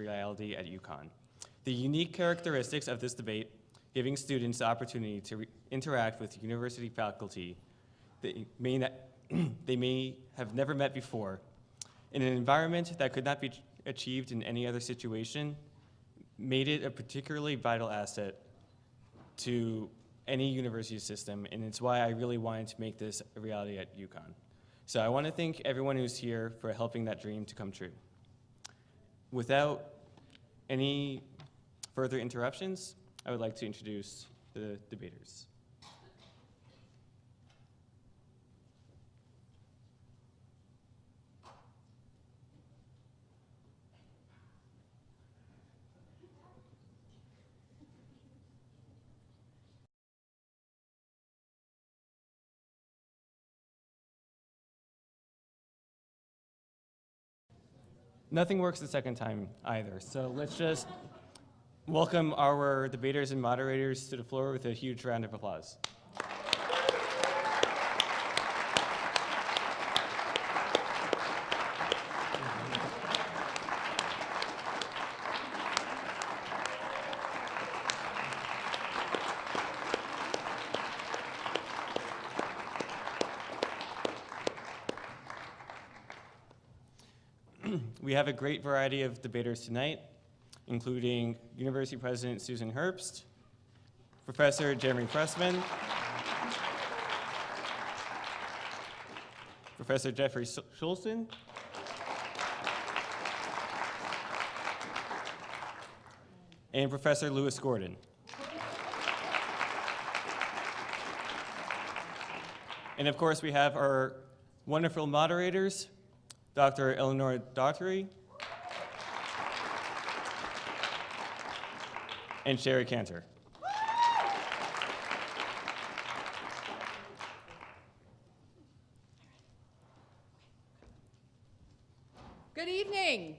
reality at UCONN. The unique characteristics of this debate, giving students the opportunity to interact with university faculty they may have never met before, in an environment that could not be achieved in any other situation, made it a particularly vital asset to any university system, and it's why I really wanted to make this a reality at UCONN. So I want to thank everyone who's here for helping that dream to come true. Without any further interruptions, I would like to introduce the debaters. Nothing works the second time either, so let's just welcome our debaters and moderators to the floor with a huge round of applause. We have a great variety of debaters tonight, including University President Susan Herbst, Professor Jeremy Pressman, Professor Jeffrey Schulzen, and Professor Lewis Gordon. And of course, we have our wonderful moderators, Dr. Eleanor Daugherty and Sherry Cantor. Good evening.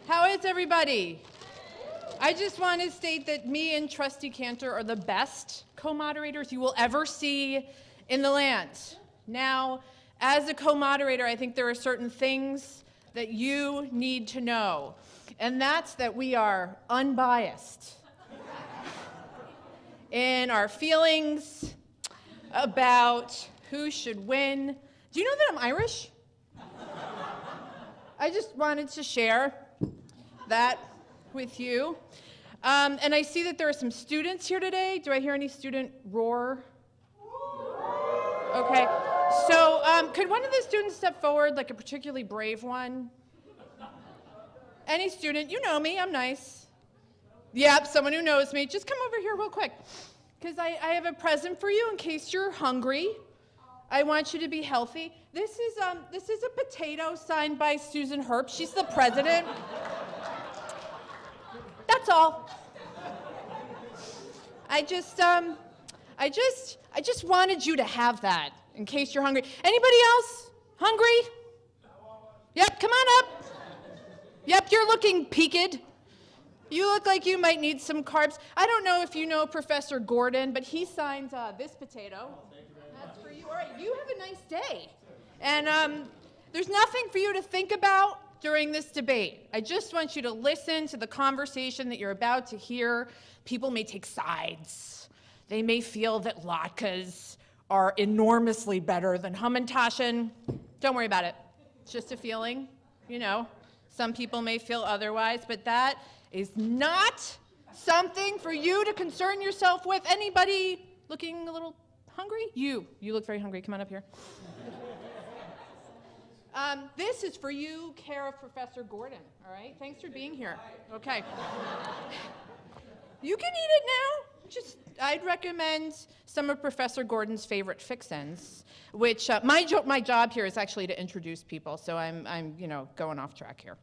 How is everybody? I just want to state that me and Trustee Cantor are the best co-moderators you will ever see in the land. Now, as a co-moderator, I think there are certain things that you need to know, and that's that we are unbiased in our feelings about who should win. Do you know that I'm Irish? I just wanted to share that with you. And I see that there are some students here today. Do I hear any student roar? Okay. So could one of the students step forward, like a particularly brave one? Any student, you know me, I'm nice. Yep, someone who knows me. Just come over here real quick, because I have a present for you in case you're hungry. I want you to be healthy. This is a potato signed by Susan Herbst. She's the president. That's all. I just wanted you to have that in case you're hungry. Anybody else hungry? Yep, come on up. Yep, you're looking peaked. You look like you might need some carbs. I don't know if you know Professor Gordon, but he signs this potato. That's for you. All right, you have a nice day. And there's nothing for you to think about during this debate. I just want you to listen to the conversation that you're about to hear. People may take sides. They may feel that Latkes are enormously better than Hamentashen. Don't worry about it. It's just a feeling, you know. Some people may feel otherwise, but that is not something for you to concern yourself with. Anybody looking a little hungry? You look very hungry. Come on up here. This is for you, care of Professor Gordon, all right? Thanks for being here. Okay. You can eat it now. I'd recommend some of Professor Gordon's favorite fixins, which my job here is actually to introduce people, so I'm going off track here.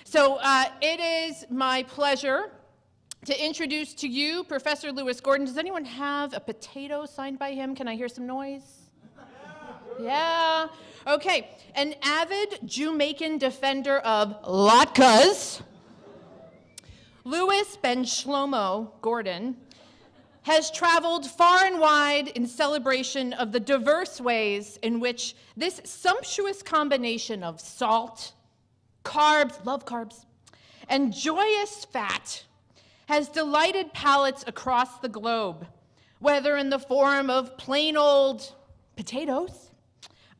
So it is my pleasure to introduce to you Professor Lewis Gordon. Does anyone have a potato signed by him? Can I hear some noise? Yeah. Okay. An avid Jamaican defender of latkes, Louis Ben Shlomo Gordon has traveled far and wide in celebration of the diverse ways in which this sumptuous combination of salt, carbs, love carbs, and joyous fat has delighted palates across the globe, whether in the form of plain old potatoes,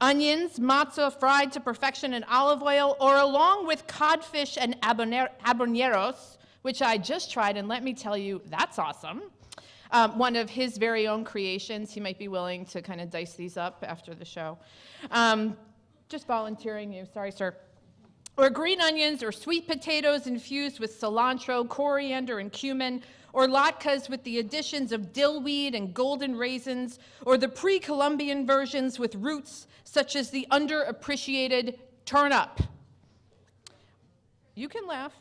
onions, matzah fried to perfection in olive oil, or along with codfish and habaneros, which I just tried, and let me tell you, that's awesome. One of his very own creations. He might be willing to kind of dice these up after the show. Just volunteering you, sorry, sir. Or green onions, or sweet potatoes infused with cilantro, coriander, and cumin, or latkes with the additions of dillweed and golden raisins, or the pre-Columbian versions with roots such as the underappreciated turnip. You can laugh.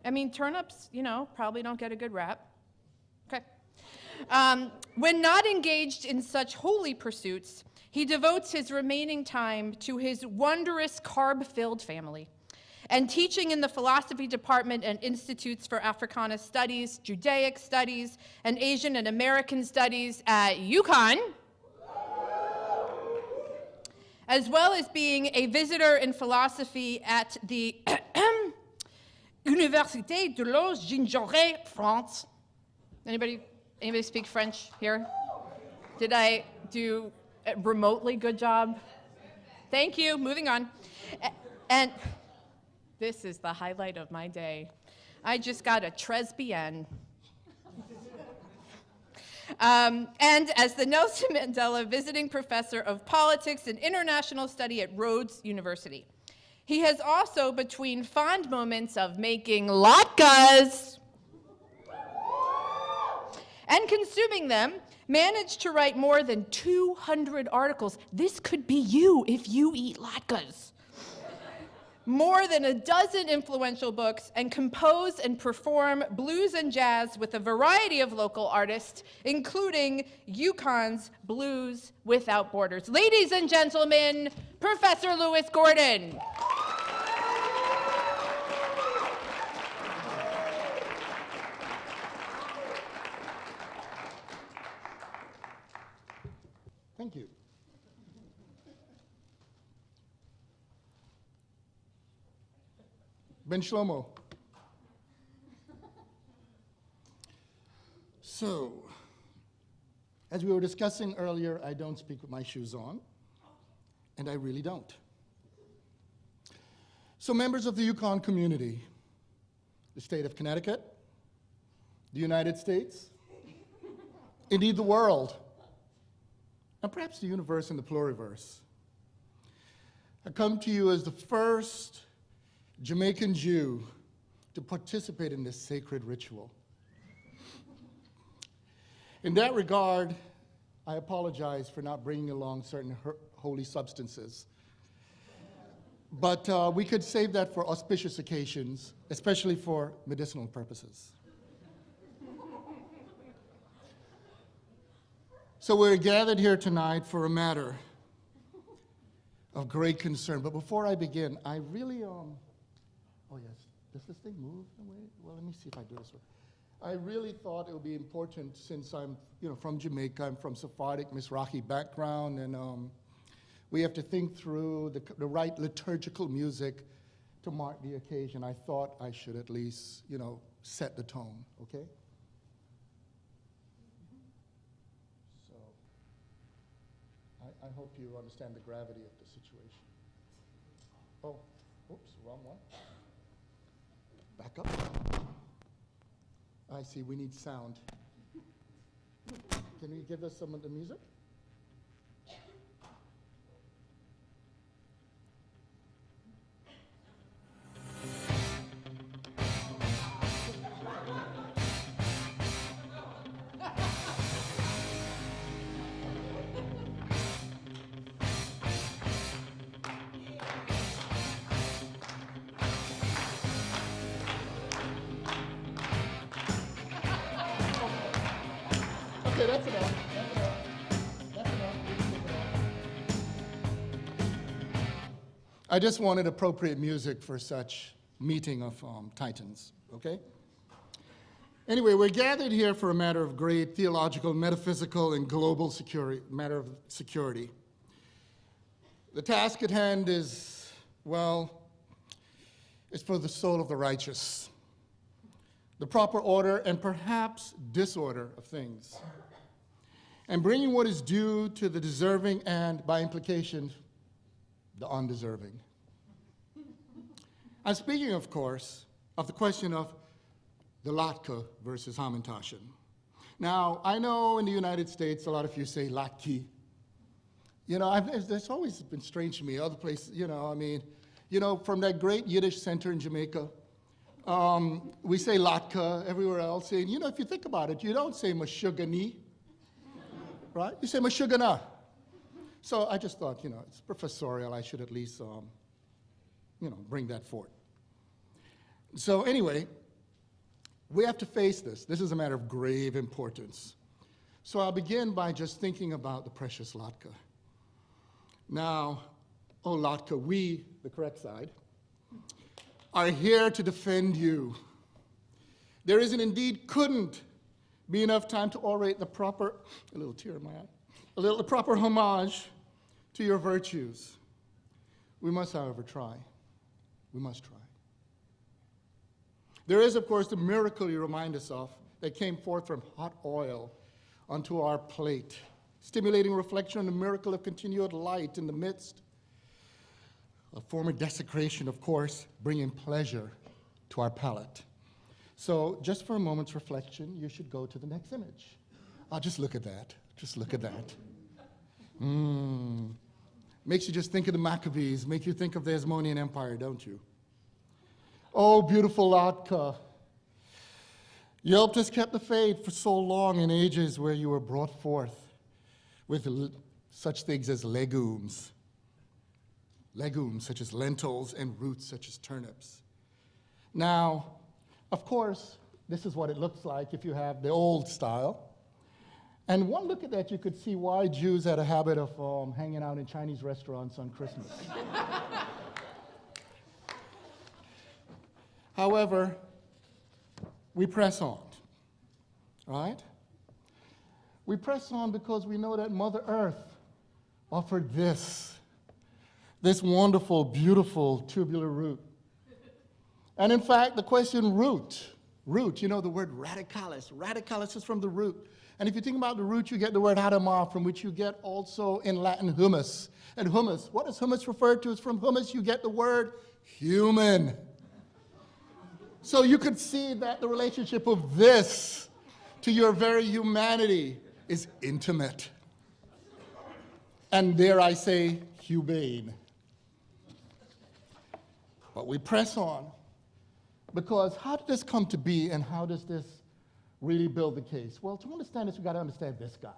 I mean, turnips, probably don't get a good rap. Okay. When not engaged in such holy pursuits, he devotes his remaining time to his wondrous carb-filled family and teaching in the philosophy department and institutes for Africana Studies, Judaic Studies, and Asian and American Studies at UCONN, as well as being a visitor in philosophy at the Université de los Gingerais, France. Anybody speak French here? Did I do a remotely good job? Thank you. Moving on. And this is the highlight of my day. I just got a tres bien. And as the Nelson Mandela Visiting Professor of Politics and International Study at Rhodes University. He has also, between fond moments of making latkes and consuming them, managed to write more than 200 articles. This could be you if you eat latkes. More than a dozen influential books, and compose and perform blues and jazz with a variety of local artists, including UConn's Blues Without Borders. Ladies and gentlemen, Professor Lewis Gordon. Thank you. Ben Shlomo. So, as we were discussing earlier, I don't speak with my shoes on, and I really don't. So members of the UConn community, the state of Connecticut, the United States, indeed the world, and perhaps the universe and the pluriverse, I come to you as the first Jamaican Jew to participate in this sacred ritual. In that regard, I apologize for not bringing along certain holy substances. But we could save that for auspicious occasions, especially for medicinal purposes. So we're gathered here tonight for a matter of great concern. But before I begin, I really, oh yes, does this thing move? Well, let me see if I do this one. I really thought it would be important, since I'm from Jamaica, I'm from Sephardic Mizrahi background, and we have to think through the right liturgical music to mark the occasion. I thought I should at least, set the tone, okay? So, I hope you understand the gravity of the situation. Oh, oops, wrong one. Back up. I see, we need sound. Can you give us some of the music? Okay, that's enough. That's enough. I just wanted appropriate music for such meeting of titans, okay? Anyway, we're gathered here for a matter of great theological, metaphysical, and global matter of security. The task at hand is, well, is for the soul of the righteous, the proper order and perhaps disorder of things, and bringing what is due to the deserving and, by implication, the undeserving. I'm speaking, of course, of the question of the Latkes versus Hamentashen. Now, I know in the United States, a lot of you say Latke. You know, that's always been strange to me. Other places, from that great Yiddish center in Jamaica, we say Latka everywhere else. And, if you think about it, you don't say Mashugani, right? You say Mashugana. So I just thought, it's professorial. I should at least, bring that forth. So anyway, we have to face this. This is a matter of grave importance. So I'll begin by just thinking about the precious Latke. Now, oh Latke, we, the correct side, are here to defend you. There is and indeed couldn't be enough time to orate the proper, a little tear in my eye, the proper homage to your virtues. We must, however, try. We must try. There is, of course, the miracle you remind us of that came forth from hot oil onto our plate, stimulating reflection on the miracle of continued light in the midst of former desecration, of course, bringing pleasure to our palate. So just for a moment's reflection, you should go to the next image. Just look at that. Just look at that. Makes you just think of the Maccabees, make you think of the Hasmonean Empire, don't you? Oh, beautiful Latke. You helped us keep the faith for so long in ages where you were brought forth with such things as legumes such as lentils and roots such as turnips. Now, of course, this is what it looks like if you have the old style. And one look at that, you could see why Jews had a habit of hanging out in Chinese restaurants on Christmas. However, we press on, right? We press on because we know that Mother Earth offered this wonderful, beautiful tubular root. And in fact, the question root, the word radicalis. Radicalis is from the root. And if you think about the root, you get the word adama, from which you get also in Latin humus. And humus, what is humus referred to? It's from humus you get the word human. So you could see that the relationship of this to your very humanity is intimate. And dare I say, humane. But we press on because how did this come to be and how does this really build the case? Well, to understand this, we've got to understand this guy.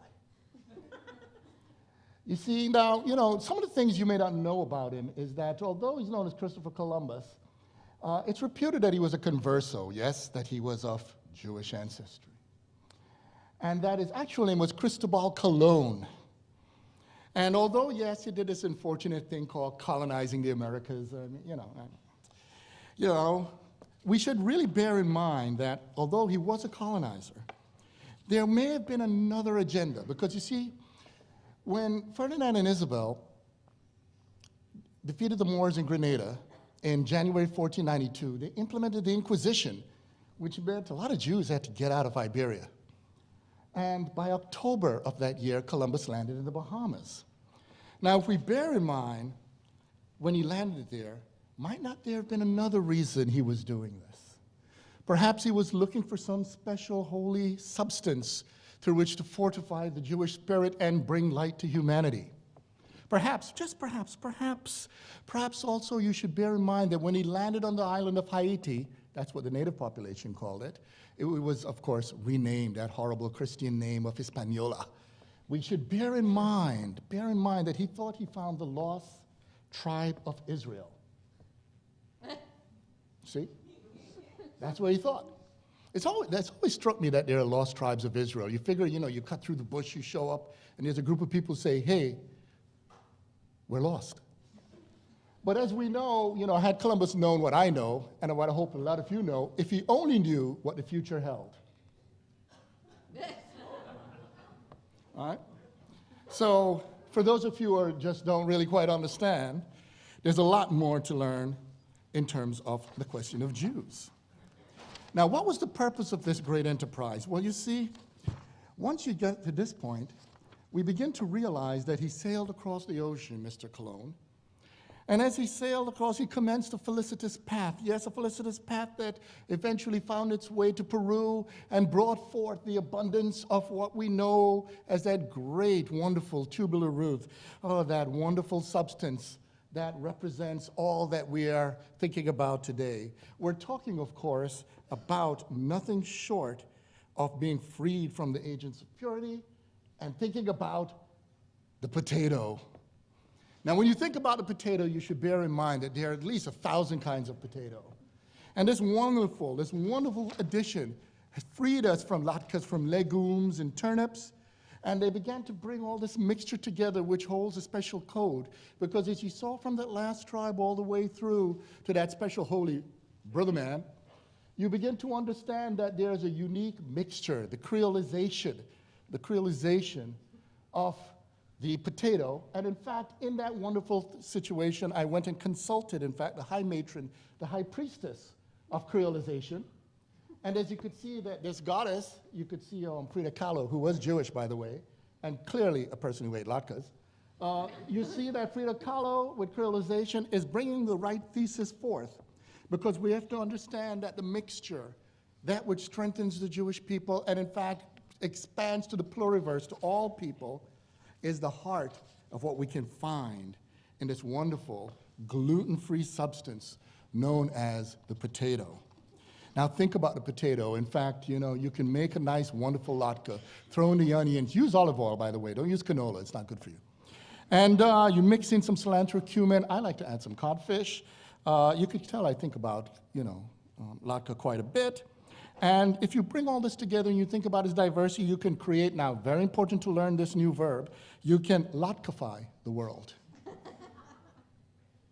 You see, now, some of the things you may not know about him is that although he's known as Christopher Columbus, it's reputed that he was a converso, yes, that he was of Jewish ancestry. And that his actual name was Cristobal Colon. And although, yes, he did this unfortunate thing called colonizing the Americas, we should really bear in mind that although he was a colonizer, there may have been another agenda. Because you see, when Ferdinand and Isabel defeated the Moors in Grenada in January 1492, they implemented the Inquisition, which meant a lot of Jews had to get out of Iberia. And by October of that year, Columbus landed in the Bahamas. Now, if we bear in mind, when he landed there, might not there have been another reason he was doing this? Perhaps he was looking for some special holy substance through which to fortify the Jewish spirit and bring light to humanity. Perhaps, just perhaps also you should bear in mind that when he landed on the island of Haiti, that's what the native population called it, it was, of course, renamed that horrible Christian name of Hispaniola. We should bear in mind that he thought he found the lost tribe of Israel. See? That's what he thought. That's always struck me that there are lost tribes of Israel. You figure, you cut through the bush, you show up, and there's a group of people who say, hey, we're lost. But as we know, had Columbus known what I know, and what I hope a lot of you know, if he only knew what the future held. All right? So, for those of you who just don't really quite understand, there's a lot more to learn in terms of the question of Jews. Now, what was the purpose of this great enterprise? Well, you see, once you get to this point, we begin to realize that he sailed across the ocean, Mr. Cologne. And as he sailed across, he commenced a felicitous path. Yes, a felicitous path that eventually found its way to Peru and brought forth the abundance of what we know as that great, wonderful tubular root. Oh, that wonderful substance that represents all that we are thinking about today. We're talking, of course, about nothing short of being freed from the agents of purity and thinking about the potato. Now, when you think about the potato, you should bear in mind that there are at least 1,000 kinds of potato. And this wonderful addition has freed us from latkes, from legumes and turnips. And they began to bring all this mixture together, which holds a special code. Because as you saw from that last tribe all the way through to that special holy brother man, you begin to understand that there's a unique mixture, the creolization of the potato. And in fact, in that wonderful situation, I went and consulted, in fact, the high matron, the high priestess of creolization. And as you could see, that this goddess, you could see Frida Kahlo, who was Jewish, by the way, and clearly a person who ate latkes. You see that Frida Kahlo, with creolization, is bringing the right thesis forth, because we have to understand that the mixture, that which strengthens the Jewish people, and in fact expands to the pluriverse, to all people, is the heart of what we can find in this wonderful gluten-free substance known as the potato. Now think about the potato. In fact, you can make a nice, wonderful latke. Throw in the onions. Use olive oil, by the way. Don't use canola. It's not good for you. And you mix in some cilantro, cumin. I like to add some codfish. You could tell I think about, latke quite a bit. And if you bring all this together and you think about its diversity, you can create, now, very important to learn this new verb, you can latkify the world.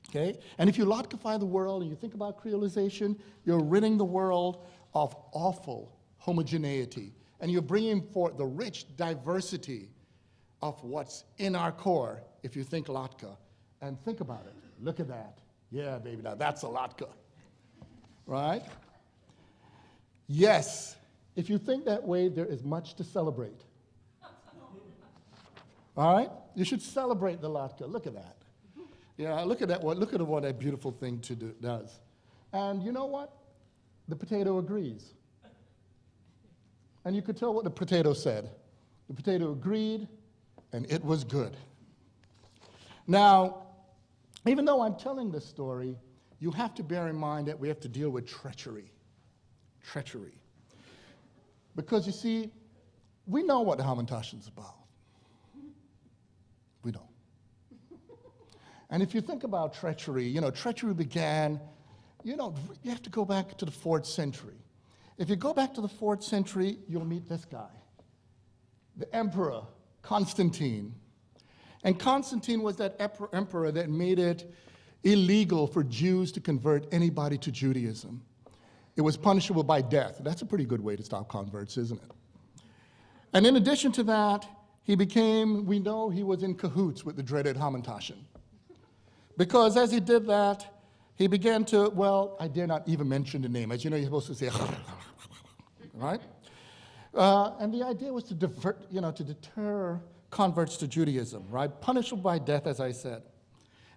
Okay? And if you latkify the world and you think about creolization, you're ridding the world of awful homogeneity. And you're bringing forth the rich diversity of what's in our core, if you think latke. And think about it. Look at that. Yeah, baby, now that's a latke. Right? Yes, if you think that way, there is much to celebrate. All right? You should celebrate the latke. Look at that. Yeah, look at that. Look at what that beautiful thing does. And you know what? The potato agrees. And you could tell what the potato said. The potato agreed, and it was good. Now, even though I'm telling this story, you have to bear in mind that we have to deal with treachery. Treachery. Because you see, we know what the Hamentashen is about. We don't. And if you think about treachery, treachery began, you have to go back to the 4th century. If you go back to the 4th century, you'll meet this guy, the emperor, Constantine. And Constantine was that emperor that made it illegal for Jews to convert anybody to Judaism. It was punishable by death. That's a pretty good way to stop converts, isn't it? And in addition to that, we know he was in cahoots with the dreaded Hamentashen. Because as he did that, he began to, I dare not even mention the name. As you know, you're supposed to say, right? And the idea was to deter converts to Judaism, right? Punishable by death, as I said.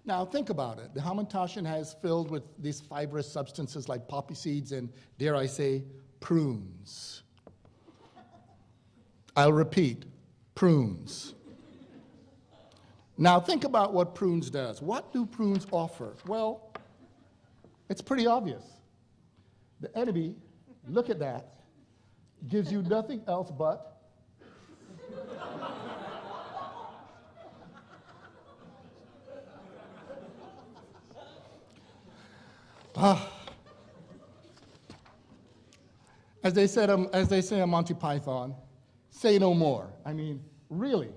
Now, think about it. The Hamentashen has filled with these fibrous substances like poppy seeds and, dare I say, prunes. I'll repeat, prunes. Now, think about what prunes does. What do prunes offer? Well, it's pretty obvious. The enemy, look at that, gives you nothing else but as they say on Monty Python, say no more. I mean, really,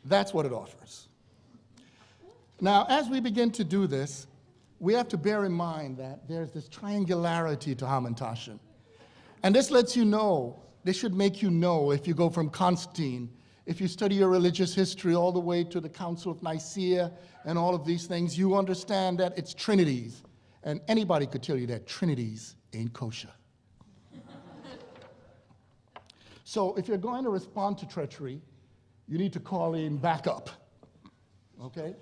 that's what it offers. Now, as we begin to do this, we have to bear in mind that there's this triangularity to Hamentashen. And this lets you know, this should make you know, if you go from Constantine, if you study your religious history all the way to the Council of Nicaea and all of these things, you understand that it's trinities. And anybody could tell you that Trinities ain't kosher. So if you're going to respond to treachery, you need to call in backup, okay?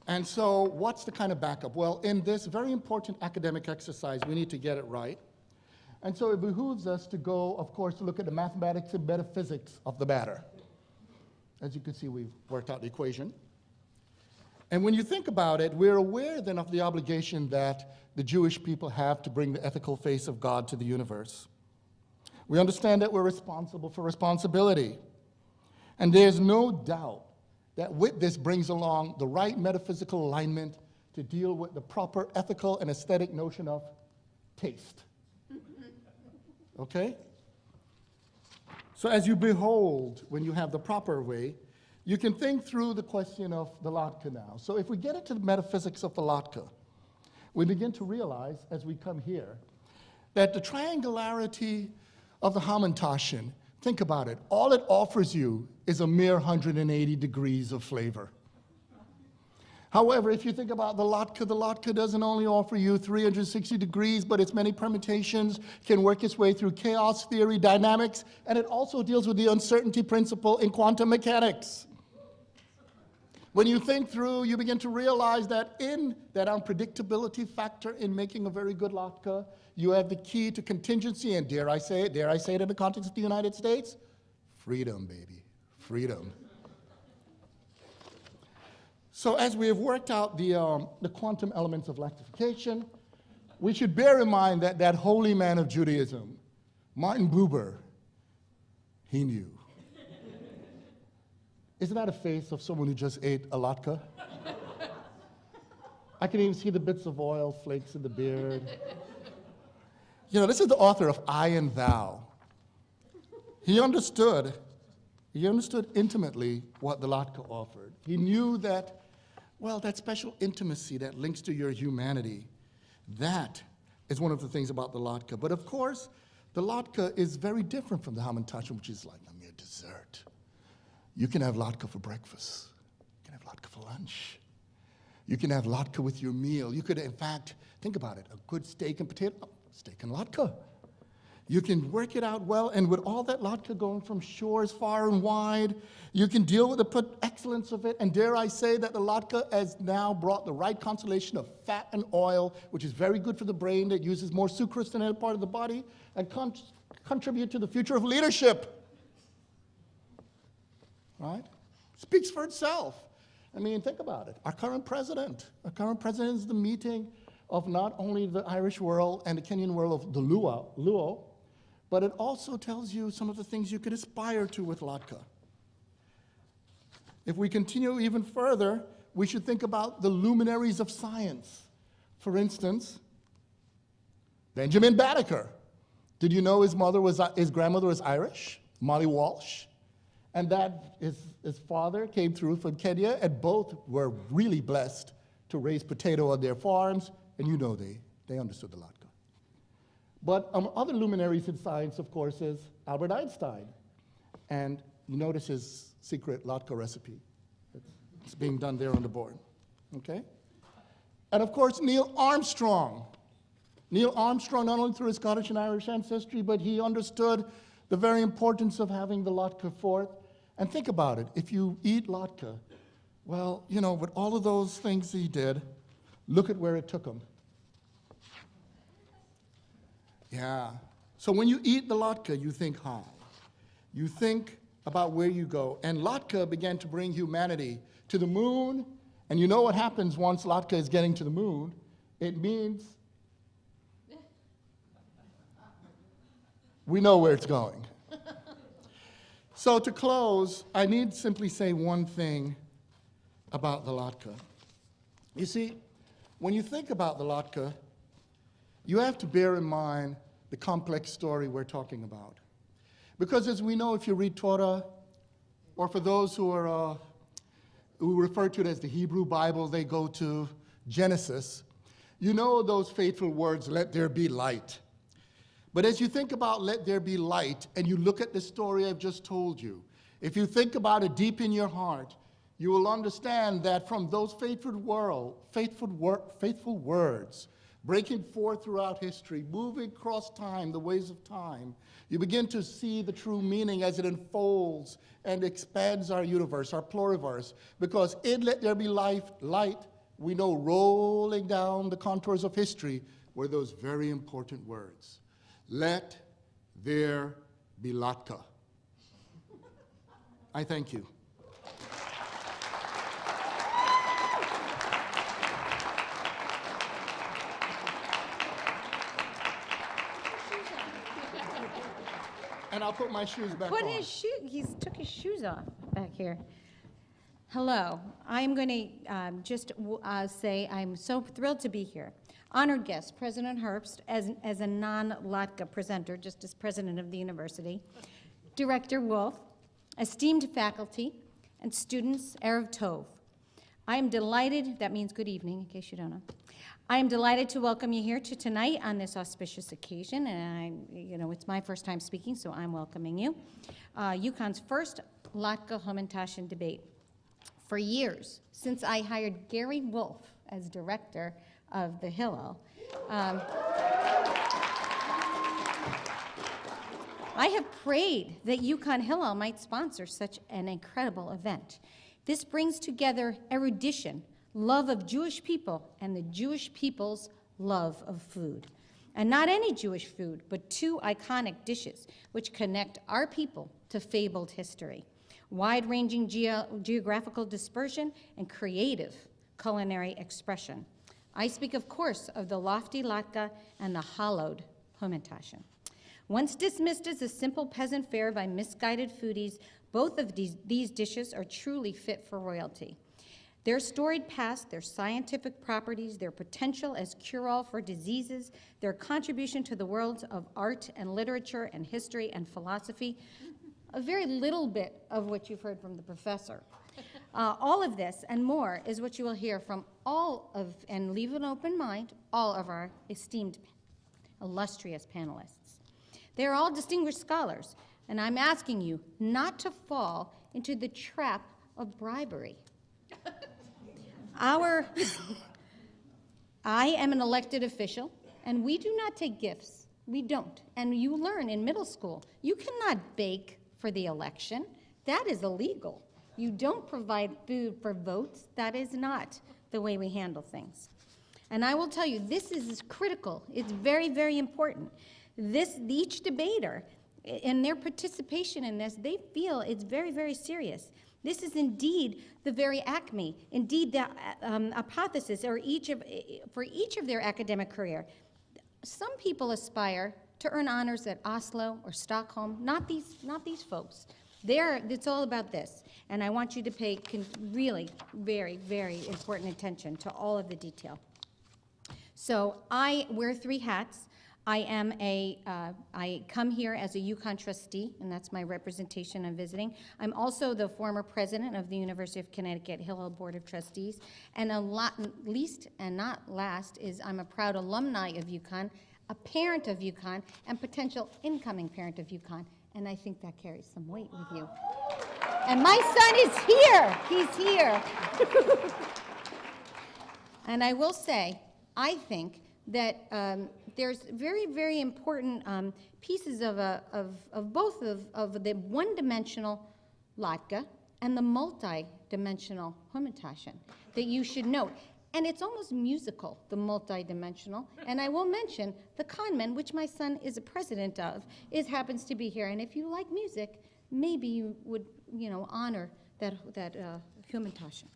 And so what's the kind of backup? Well, in this very important academic exercise, we need to get it right. And so it behooves us to go, of course, to look at the mathematics and metaphysics of the matter. As you can see, we've worked out the equation. And when you think about it, we're aware then of the obligation that the Jewish people have to bring the ethical face of God to the universe. We understand that we're responsible for responsibility. And there's no doubt that with this brings along the right metaphysical alignment to deal with the proper ethical and aesthetic notion of taste. Okay? So as you behold, when you have the proper way, you can think through the question of the Latke now. So if we get into the metaphysics of the Latke, we begin to realize, as we come here, that the triangularity of the Hamentashen, think about it, all it offers you is a mere 180 degrees of flavor. However, if you think about the Latke doesn't only offer you 360 degrees, but its many permutations can work its way through chaos theory, dynamics, and it also deals with the uncertainty principle in quantum mechanics. When you think through, you begin to realize that in that unpredictability factor in making a very good Latke, you have the key to contingency, and dare I say it in the context of the United States? Freedom, baby, freedom. So as we have worked out the quantum elements of lactification, we should bear in mind that that holy man of Judaism, Martin Buber, he knew. Isn't that a face of someone who just ate a latke? I can even see the bits of oil flakes in the beard. You know, this is the author of I and Thou. He understood intimately what the latke offered. He knew that, well, that special intimacy that links to your humanity, that is one of the things about the latke. But of course, the latke is very different from the Hamentashen, which is like a mere dessert. You can have latke for breakfast. You can have latke for lunch. You can have latke with your meal. You could, in fact, think about it, a good steak and potato, steak and latke. You can work it out well, and with all that latke going from shores far and wide, you can deal with the excellence of it, and dare I say that the latke has now brought the right constellation of fat and oil, which is very good for the brain, that uses more sucrose than any part of the body, and contribute to the future of leadership. Right? Speaks for itself. I mean, think about it. Our current president is the meeting of not only the Irish world and the Kenyan world of the Luo, but it also tells you some of the things you could aspire to with latke. If we continue even further, we should think about the luminaries of science. For instance, Benjamin Banneker. Did you know his grandmother was Irish, Molly Walsh? And that his father came through from Kenya, and both were really blessed to raise potato on their farms, and you know they understood the latke. But other luminaries in science, of course, is Albert Einstein. And you notice his secret latke recipe. It's being done there on the board, okay? And of course, Neil Armstrong. Neil Armstrong, not only through his Scottish and Irish ancestry, but he understood the very importance of having the latke forth. And think about it, if you eat latke, well, you know, with all of those things he did, look at where it took him. Yeah. So when you eat the latke, you think high. You think about where you go. And latke began to bring humanity to the moon. And you know what happens once latke is getting to the moon? It means we know where it's going. So to close, I need to simply say one thing about the latke. You see, when you think about the latke, you have to bear in mind the complex story we're talking about. Because as we know, if you read Torah, or for those who refer to it as the Hebrew Bible, they go to Genesis, you know those fateful words, let there be light. But as you think about let there be light, and you look at the story I've just told you, if you think about it deep in your heart, you will understand that from those faithful words, breaking forth throughout history, moving across time, the ways of time, you begin to see the true meaning as it unfolds and expands our universe, our pluriverse. Because in Let There Be Light, we know rolling down the contours of history were those very important words. Let there be Latka. I thank you. And I'll put my shoes back on. He took his shoes off back here. Hello, I'm going to just say I'm so thrilled to be here. Honored guest, President Herbst, as a non-Latka presenter, just as president of the university. Director Wolf, esteemed faculty, and students, Erev Tov. I am delighted, that means good evening, in case you don't know. I am delighted to welcome you here to tonight on this auspicious occasion, and it's my first time speaking, so I'm welcoming you. UCONN's first Latka Hamentashen debate. For years, since I hired Gary Wolf as director of the Hillel, I have prayed that UCONN Hillel might sponsor such an incredible event. This brings together erudition, love of Jewish people, and the Jewish people's love of food. And not any Jewish food, but two iconic dishes which connect our people to fabled history. Wide-ranging geographical dispersion and creative culinary expression. I speak, of course, of the lofty Latka and the hallowed Hamentashen. Once dismissed as a simple peasant fare by misguided foodies, both of these dishes are truly fit for royalty. Their storied past, their scientific properties, their potential as cure-all for diseases, their contribution to the worlds of art and literature and history and philosophy, a very little bit of what you've heard from the professor. All of this and more is what you will hear from and leave an open mind, all of our esteemed, illustrious panelists. They're all distinguished scholars, and I'm asking you not to fall into the trap of bribery. I am an elected official, and we do not take gifts. We don't. And you learn in middle school, you cannot bake for the election. That is illegal. You don't provide food for votes. That is not the way we handle things. And I will tell you, this is critical. It's very, very important. Each debater, in their participation in this, they feel it's very, very serious. This is indeed the very acme, indeed the hypothesis, or for each of their academic career. Some people aspire to earn honors at Oslo or Stockholm, not these folks. It's all about this, and I want you to pay really very, very important attention to all of the detail. So I wear three hats. I come here as a UCONN trustee, and that's my representation I'm visiting. I'm also the former president of the University of Connecticut Hillel Board of Trustees, and least and not last is I'm a proud alumni of UCONN, a parent of UCONN, and potential incoming parent of UCONN, and I think that carries some weight with you. And my son is here. He's here. And I will say, I think that there's very, very important pieces of both of the one-dimensional Latka and the multi-dimensional Hamentashen that you should note. And it's almost musical, the multi-dimensional. And I will mention the Conman, which my son is a president of, happens to be here. And if you like music, maybe you would, honor that Hamentashen.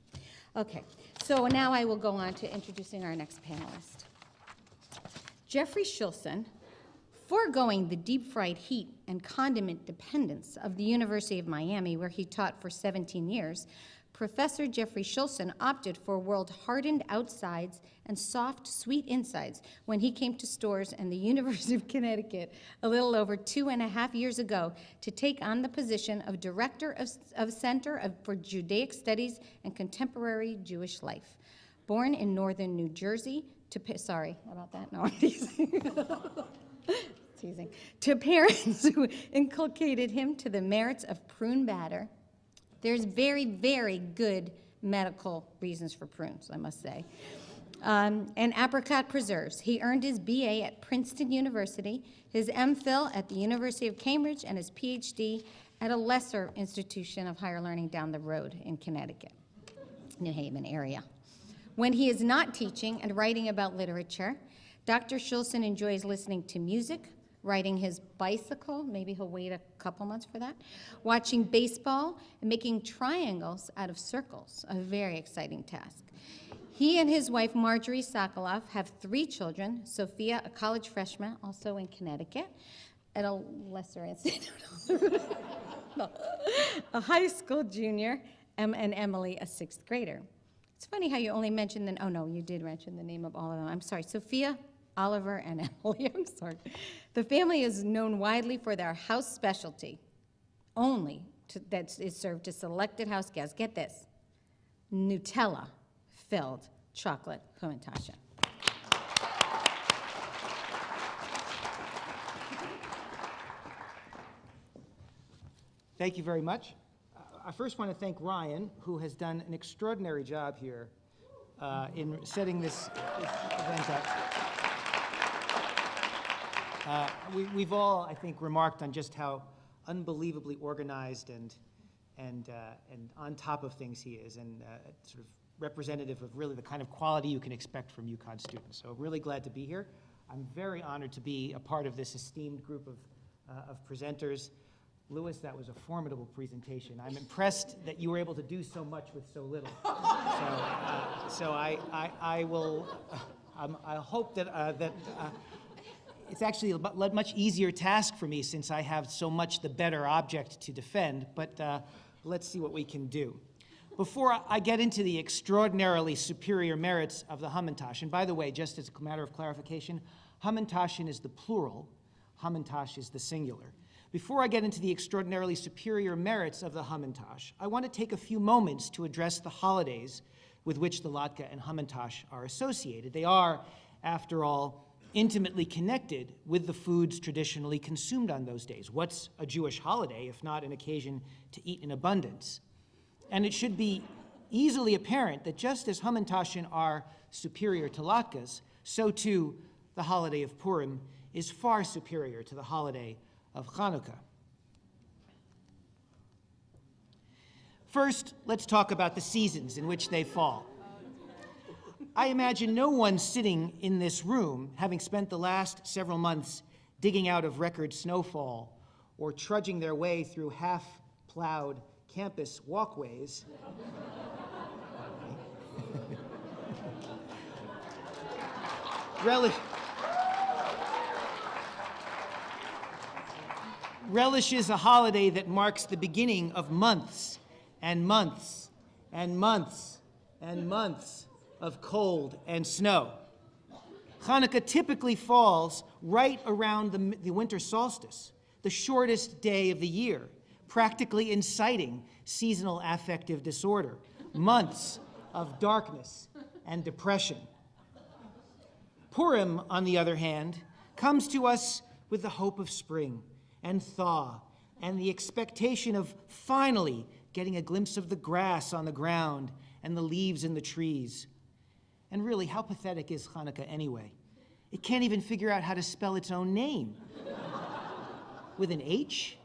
Okay, so now I will go on to introducing our next panelist. Jeffrey Shulson, foregoing the deep-fried heat and condiment dependence of the University of Miami, where he taught for 17 years, Professor Jeffrey Shulson opted for world-hardened outsides and soft, sweet insides when he came to Storrs and the University of Connecticut a little over 2.5 years ago to take on the position of Director of Center for Judaic Studies and Contemporary Jewish Life. Born in northern New Jersey, sorry about that, no, I'm teasing. To parents who inculcated him to the merits of prune batter, There's very, very good medical reasons for prunes, I must say. And apricot preserves. He earned his BA at Princeton University, his MPhil at the University of Cambridge, and his PhD at a lesser institution of higher learning down the road in Connecticut, New Haven area. When he is not teaching and writing about literature, Dr. Schulson enjoys listening to music, riding his bicycle, maybe he'll wait a couple months for that, watching baseball, and making triangles out of circles, a very exciting task. He and his wife, Marjorie Sokoloff, have 3 children, Sophia, a college freshman, also in Connecticut, at a lesser institute, a high school junior, and Emily, a 6th grader. It's funny how you only mentioned oh no, you did mention the name of all of them. I'm sorry, Sophia, Oliver, and Emily, I'm sorry. The family is known widely for their house specialty, that is served to selected house guests. Get this, Nutella-filled chocolate Hamentashen. Thank you very much. I first want to thank Ryan, who has done an extraordinary job here in setting this event up. We've all, I think, remarked on just how unbelievably organized and on top of things he is, and sort of representative of really the kind of quality you can expect from UConn students. So really glad to be here. I'm very honored to be a part of this esteemed group of presenters. Louis, that was a formidable presentation. I'm impressed that you were able to do so much with so little. So I will. I hope that it's actually a much easier task for me since I have so much the better object to defend. But let's see what we can do. Before I get into the extraordinarily superior merits of the Hamentashen, by the way, just as a matter of clarification, Hamentashen is the plural, Hamantash is the singular. Before I get into the extraordinarily superior merits of the Hamantash, I want to take a few moments to address the holidays with which the Latke and Hamantash are associated. They are, after all, intimately connected with the foods traditionally consumed on those days. What's a Jewish holiday if not an occasion to eat in abundance? And it should be easily apparent that just as Hamantashen are superior to Latkes, so too the holiday of Purim is far superior to the holiday of Hanukkah. First, let's talk about the seasons in which they fall. I imagine no one sitting in this room, having spent the last several months digging out of record snowfall or trudging their way through half-plowed campus walkways, relishes a holiday that marks the beginning of months and months and months and months of cold and snow. Hanukkah typically falls right around the winter solstice, the shortest day of the year, practically inciting seasonal affective disorder, months of darkness and depression. Purim, on the other hand, comes to us with the hope of spring and thaw, and the expectation of finally getting a glimpse of the grass on the ground and the leaves in the trees. And really, how pathetic is Hanukkah anyway? It can't even figure out how to spell its own name. With an H?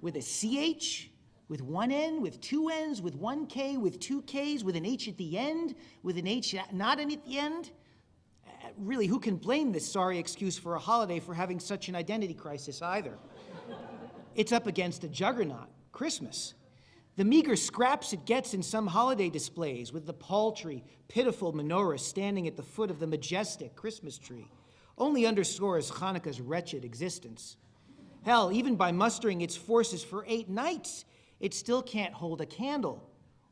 With a CH? With one N? With two N's? With one K? With two Ks? With an H at the end? With an H not in at the end? Really, who can blame this sorry excuse for a holiday for having such an identity crisis either? It's up against a juggernaut, Christmas. The meager scraps it gets in some holiday displays with the paltry, pitiful menorah standing at the foot of the majestic Christmas tree only underscores Hanukkah's wretched existence. Hell, even by mustering its forces for 8 nights, it still can't hold a candle,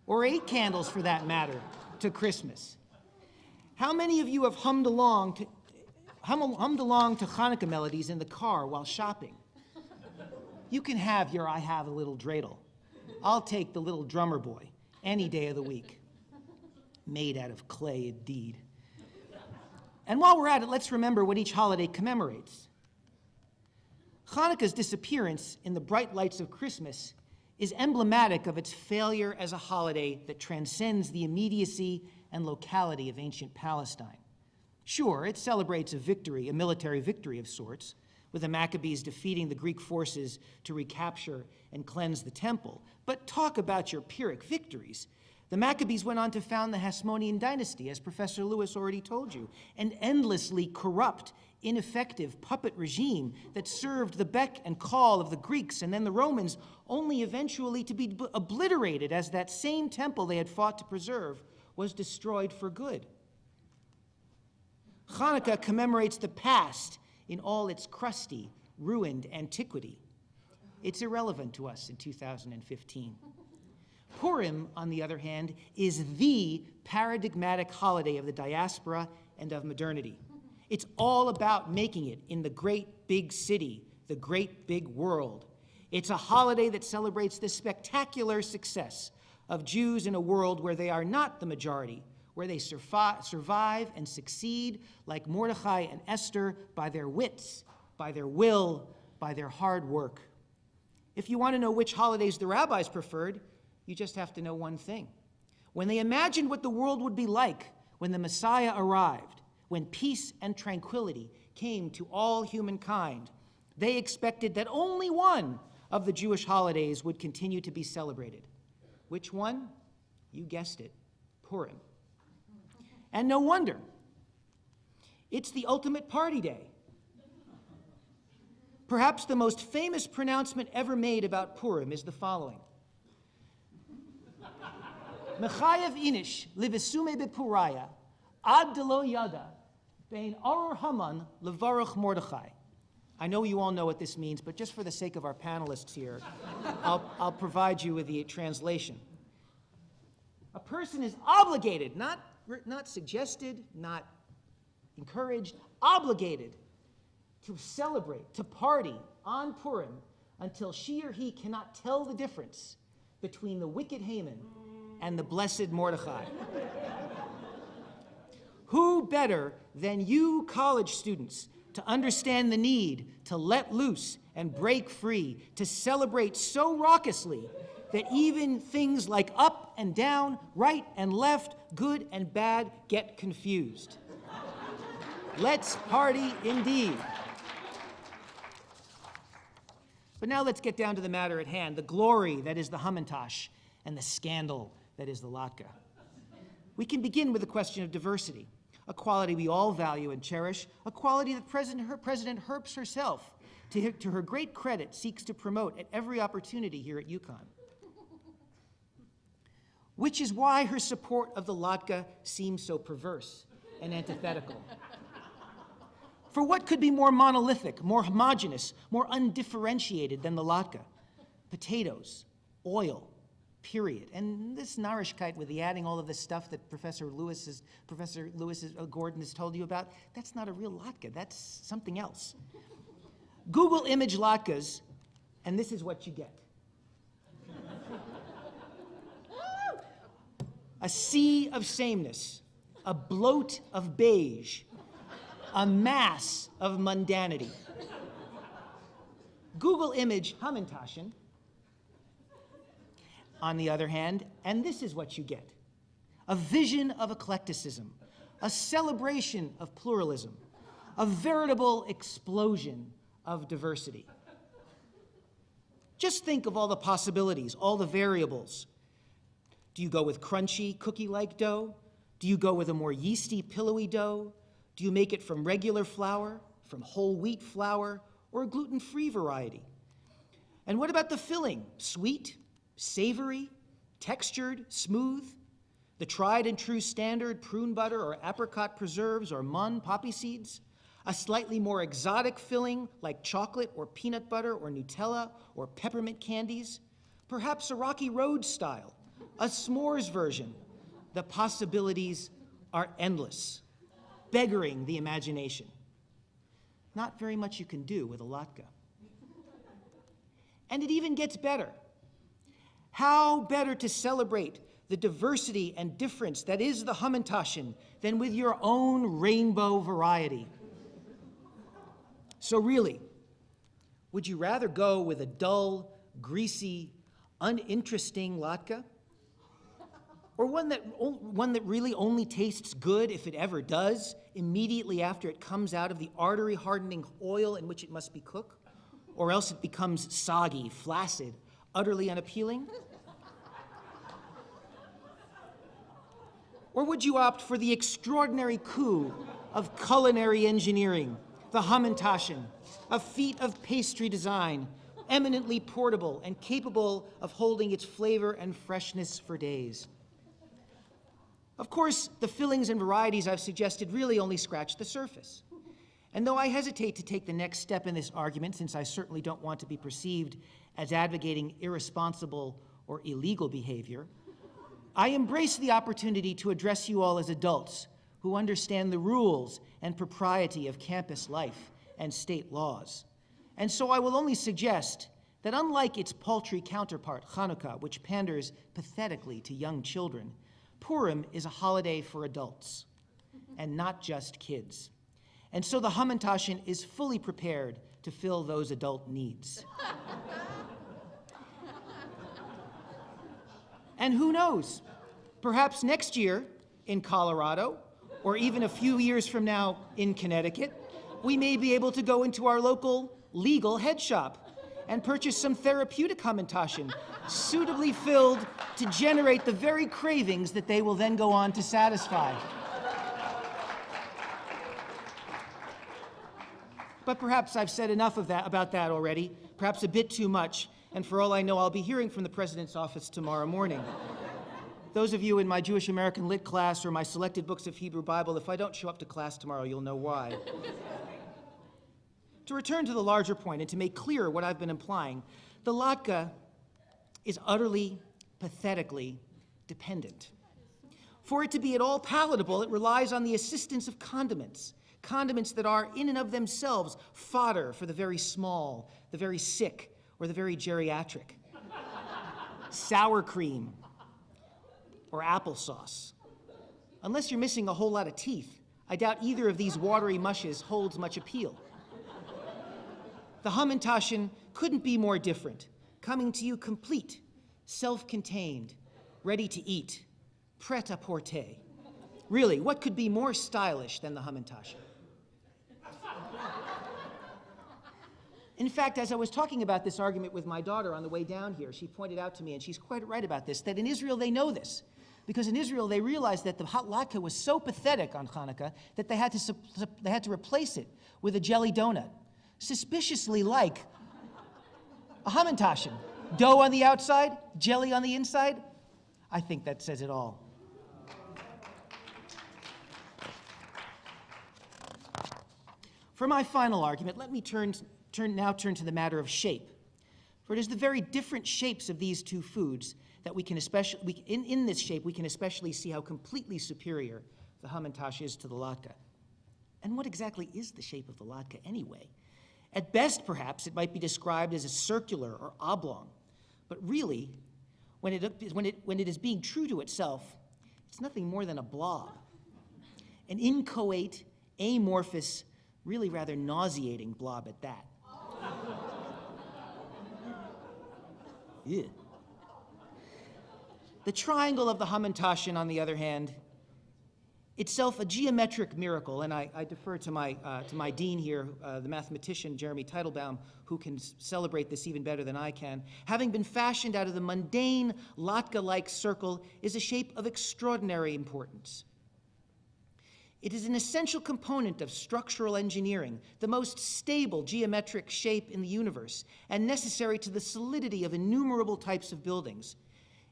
or 8 candles for that matter, to Christmas. How many of you have hummed along to Hanukkah melodies in the car while shopping? You can have your I have a little dreidel. I'll take the little drummer boy any day of the week. Made out of clay, indeed. And while we're at it, let's remember what each holiday commemorates. Hanukkah's disappearance in the bright lights of Christmas is emblematic of its failure as a holiday that transcends the immediacy and locality of ancient Palestine. Sure, it celebrates a victory, a military victory of sorts, with the Maccabees defeating the Greek forces to recapture and cleanse the temple. But talk about your Pyrrhic victories. The Maccabees went on to found the Hasmonean dynasty, as Professor Lewis already told you, an endlessly corrupt, ineffective puppet regime that served the beck and call of the Greeks and then the Romans, only eventually to be obliterated as that same temple they had fought to preserve was destroyed for good. Hanukkah commemorates the past in all its crusty, ruined antiquity. It's irrelevant to us in 2015. Purim, on the other hand, is the paradigmatic holiday of the diaspora and of modernity. It's all about making it in the great big city, the great big world. It's a holiday that celebrates the spectacular success of Jews in a world where they are not the majority, where they survive and succeed like Mordecai and Esther by their wits, by their will, by their hard work. If you want to know which holidays the rabbis preferred, you just have to know one thing. When they imagined what the world would be like when the Messiah arrived, when peace and tranquility came to all humankind, they expected that only one of the Jewish holidays would continue to be celebrated. Which one? You guessed it, Purim. And no wonder. It's the ultimate party day. Perhaps the most famous pronouncement ever made about Purim is the following. Mechayev inish livisume bepuraya ad delo yada bein arur Haman levaruch Mordechai. I know you all know what this means, but just for the sake of our panelists here, I'll provide you with the translation. A person is obligated, not suggested, not encouraged, obligated to celebrate, to party on Purim until she or he cannot tell the difference between the wicked Haman and the blessed Mordechai. Who better than you college students to understand the need to let loose and break free, to celebrate so raucously that even things like up and down, right and left, good and bad get confused. Let's party indeed. But now let's get down to the matter at hand, the glory that is the Hamentashen and the scandal that is the Latkes. We can begin with the question of diversity, a quality we all value and cherish, a quality that President Herbst herself, to her great credit, seeks to promote at every opportunity here at UCONN. Which is why her support of the Latkes seems so perverse and antithetical. For what could be more monolithic, more homogeneous, more undifferentiated than the Latkes? Potatoes, oil, period. And this Narishkeit with the adding all of this stuff that Professor Lewis Gordon has told you about, that's not a real latke, that's something else. Google image latkes, and this is what you get. A sea of sameness, a bloat of beige, a mass of mundanity. Google image Hamentashen, on the other hand, and this is what you get. A vision of eclecticism, a celebration of pluralism, a veritable explosion of diversity. Just think of all the possibilities, all the variables. Do you go with crunchy, cookie-like dough? Do you go with a more yeasty, pillowy dough? Do you make it from regular flour, from whole wheat flour, or a gluten-free variety? And what about the filling? Sweet, savory, textured, smooth? The tried and true standard prune butter or apricot preserves or poppy seeds? A slightly more exotic filling like chocolate or peanut butter or Nutella or peppermint candies? Perhaps a Rocky Road style, a s'mores version. The possibilities are endless, beggaring the imagination. Not very much you can do with a latke. And it even gets better. How better to celebrate the diversity and difference that is the Hamentashen than with your own rainbow variety? So really, would you rather go with a dull, greasy, uninteresting latke? Or one that really only tastes good, if it ever does, immediately after it comes out of the artery-hardening oil in which it must be cooked? Or else it becomes soggy, flaccid, utterly unappealing? Or would you opt for the extraordinary coup of culinary engineering, the Hamentashen, a feat of pastry design, eminently portable and capable of holding its flavor and freshness for days? Of course, the fillings and varieties I've suggested really only scratch the surface. And though I hesitate to take the next step in this argument, since I certainly don't want to be perceived as advocating irresponsible or illegal behavior, I embrace the opportunity to address you all as adults who understand the rules and propriety of campus life and state laws. And so I will only suggest that unlike its paltry counterpart, Hanukkah, which panders pathetically to young children, Purim is a holiday for adults, and not just kids. And so the Hamentashen is fully prepared to fill those adult needs. And who knows, perhaps next year in Colorado, or even a few years from now in Connecticut, we may be able to go into our local legal head shop and purchase some therapeutic Hamentashen, suitably filled to generate the very cravings that they will then go on to satisfy. But perhaps I've said enough about that already, perhaps a bit too much, and for all I know, I'll be hearing from the President's office tomorrow morning. Those of you in my Jewish American Lit class or my selected books of Hebrew Bible, if I don't show up to class tomorrow, you'll know why. To return to the larger point and to make clear what I've been implying, the latke is utterly, pathetically dependent. For it to be at all palatable, it relies on the assistance of condiments, condiments that are in and of themselves fodder for the very small, the very sick, or the very geriatric. Sour cream or applesauce. Unless you're missing a whole lot of teeth, I doubt either of these watery mushes holds much appeal. The Hamentashen couldn't be more different, coming to you complete, self-contained, ready to eat, prêt-à-porter. Really, what could be more stylish than the Hamentashen? In fact, as I was talking about this argument with my daughter on the way down here, she pointed out to me, and she's quite right about this, that in Israel they know this. Because in Israel they realized that the hot latke was so pathetic on Hanukkah that they had to replace it with a jelly donut, suspiciously like a Hamentashen. Dough on the outside, jelly on the inside. I think that says it all. For my final argument, let me turn to the matter of shape. For it is the very different shapes of these two foods that we can especially, in this shape, we can especially see how completely superior the Hamentashen is to the latke. And what exactly is the shape of the latke anyway? At best, perhaps, it might be described as a circular or oblong. But really, when it is being true to itself, it's nothing more than a blob. An inchoate, amorphous, really rather nauseating blob at that. Yeah. The triangle of the Hamentashen, on the other hand, itself a geometric miracle, and I defer to my dean here, the mathematician Jeremy Teitelbaum, who can celebrate this even better than I can. Having been fashioned out of the mundane, latke-like circle, is a shape of extraordinary importance. It is an essential component of structural engineering, the most stable geometric shape in the universe, and necessary to the solidity of innumerable types of buildings.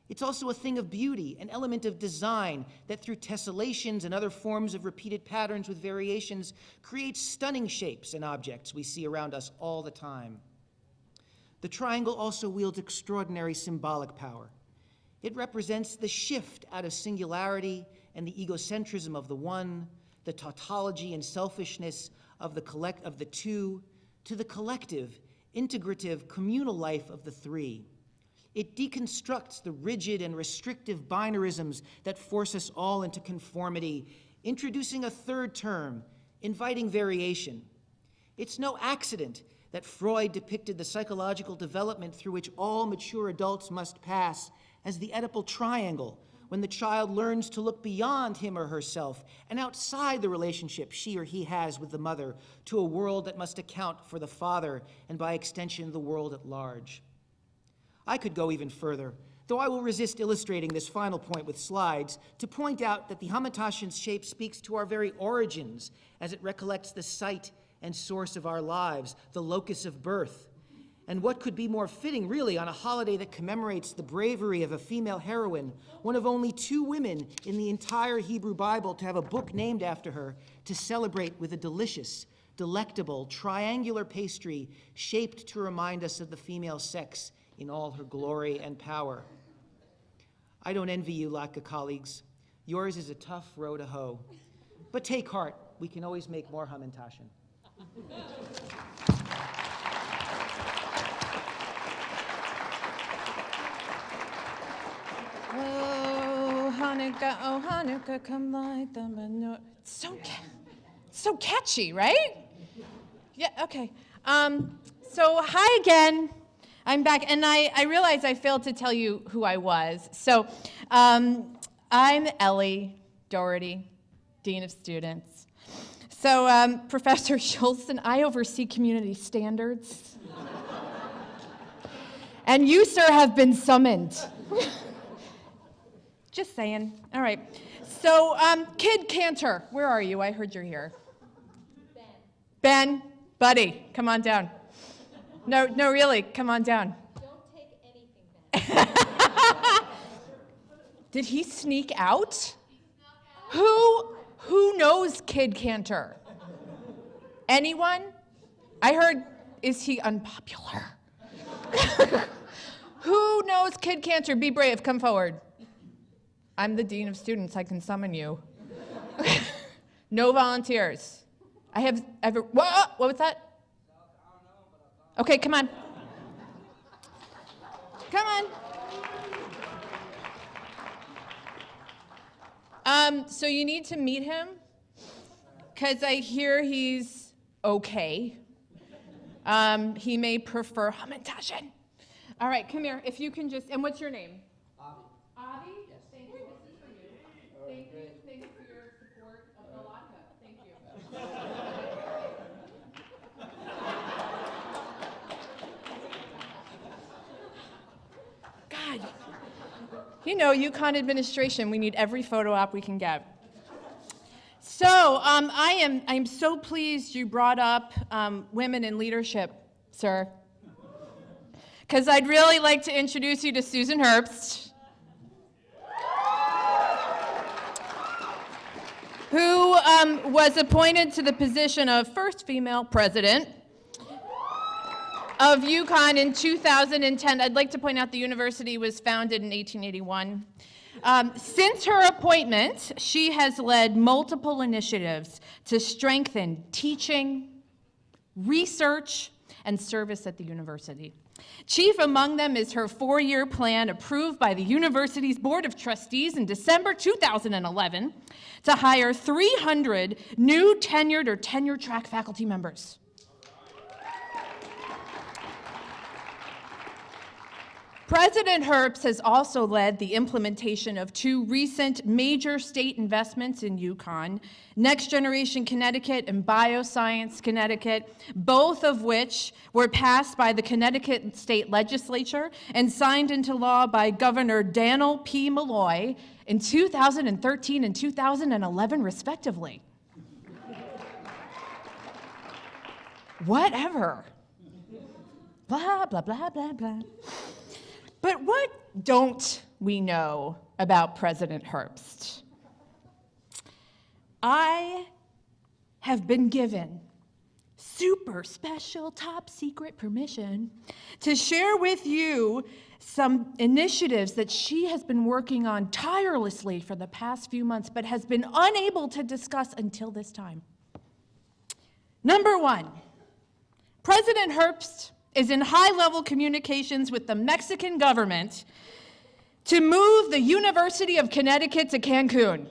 It's also a thing of beauty, an element of design that through tessellations and other forms of repeated patterns with variations creates stunning shapes and objects we see around us all the time. The triangle also wields extraordinary symbolic power. It represents the shift out of singularity and the egocentrism of the one, the tautology and selfishness of the two, to the collective, integrative, communal life of the three. It deconstructs the rigid and restrictive binarisms that force us all into conformity, introducing a third term, inviting variation. It's no accident that Freud depicted the psychological development through which all mature adults must pass as the Oedipal triangle, when the child learns to look beyond him or herself and outside the relationship she or he has with the mother to a world that must account for the father and by extension the world at large. I could go even further, though I will resist illustrating this final point with slides to point out that the Hamentashen's shape speaks to our very origins as it recollects the site and source of our lives, the locus of birth. And what could be more fitting, really, on a holiday that commemorates the bravery of a female heroine, one of only 2 women in the entire Hebrew Bible to have a book named after her, to celebrate with a delicious, delectable, triangular pastry shaped to remind us of the female sex in all her glory and power. I don't envy you, Latka colleagues. Yours is a tough row to hoe. But take heart, we can always make more Hamentashen. Oh Hanukkah, come light the menorah. It's so catchy, right? Yeah, okay. So hi again. I'm back, and I realized I failed to tell you who I was. So I'm Ellie Doherty, Dean of Students. So Professor Schultz and I oversee community standards. And you, sir, have been summoned. Just saying. All right. So, Kid Cantor, where are you? I heard you're here. Ben, buddy, come on down. No, really, come on down. Don't take anything back. Did he sneak out? Who knows Kid Cantor? Anyone? I heard, is he unpopular? Who knows Kid Cantor? Be brave, come forward. I'm the Dean of Students, I can summon you. No volunteers. I have ever, what was that? Okay, come on. Come on. So you need to meet him, because I hear he's okay. He may prefer Hamentashen. All right, come here. If you can just, and what's your name? Avi? Yes. Thank you. This is for you. Thank you. Thank you for your support of the Latkes. Thank you. God, you know, UCONN administration, we need every photo op we can get. So I'm so pleased you brought up women in leadership, sir. Because I'd really like to introduce you to Susan Herbst, who was appointed to the position of first female president of UCONN in 2010. I'd like to point out the university was founded in 1881. Since her appointment, she has led multiple initiatives to strengthen teaching, research, and service at the university. Chief among them is her 4-year plan approved by the university's Board of Trustees in December 2011 to hire 300 new tenured or tenure-track faculty members. President Herbst has also led the implementation of 2 recent major state investments in UCONN, Next Generation Connecticut and Bioscience Connecticut, both of which were passed by the Connecticut State Legislature and signed into law by Governor Daniel P. Malloy in 2013 and 2011, respectively. Whatever. Blah, blah, blah, blah, blah. But what don't we know about President Herbst? I have been given super special, top secret permission to share with you some initiatives that she has been working on tirelessly for the past few months, but has been unable to discuss until this time. Number 1, President Herbst is in high-level communications with the Mexican government to move the University of Connecticut to Cancun.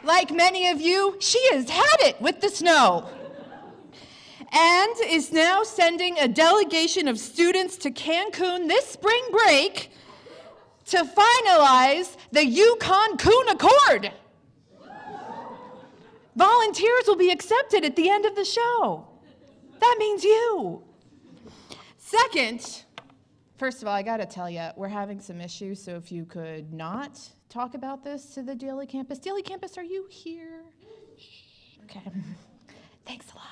Like many of you, she has had it with the snow. and is now sending a delegation of students to Cancun this spring break to finalize the UCONN Coon Accord. Volunteers will be accepted at the end of the show. That means you. Second, first of all, I gotta tell you, we're having some issues, so if you could not talk about this to the Daily Campus. Daily Campus, are you here? Shh. Okay. Thanks a lot.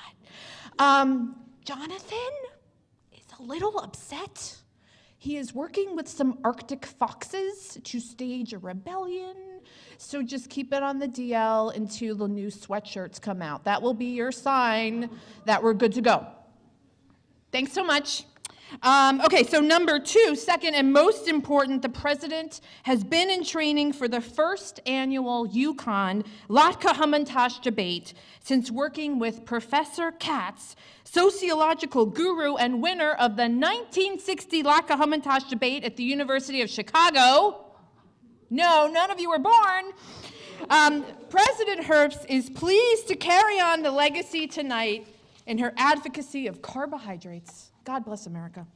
Jonathan is a little upset. He is working with some Arctic foxes to stage a rebellion. So just keep it on the DL until the new sweatshirts come out. That will be your sign that we're good to go. Thanks so much. Okay, so number 2, second and most important, the president has been in training for the first annual UCONN Hamentashen debate since working with Professor Katz, sociological guru and winner of the 1960 Hamentashen debate at the University of Chicago. No, none of you were born. President Herbst is pleased to carry on the legacy tonight in her advocacy of carbohydrates. God bless America.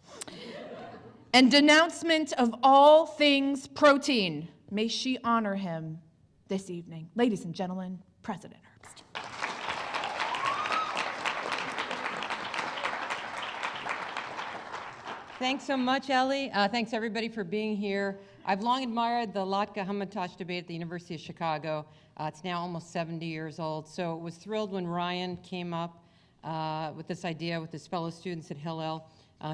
And denouncement of all things protein. May she honor him this evening. Ladies and gentlemen, President Herbst. Thanks so much, Ellie. Thanks, everybody, for being here. I've long admired the Hamentashen debate at the University of Chicago. It's now almost 70 years old, so was thrilled when Ryan came up with this idea with his fellow students at Hillel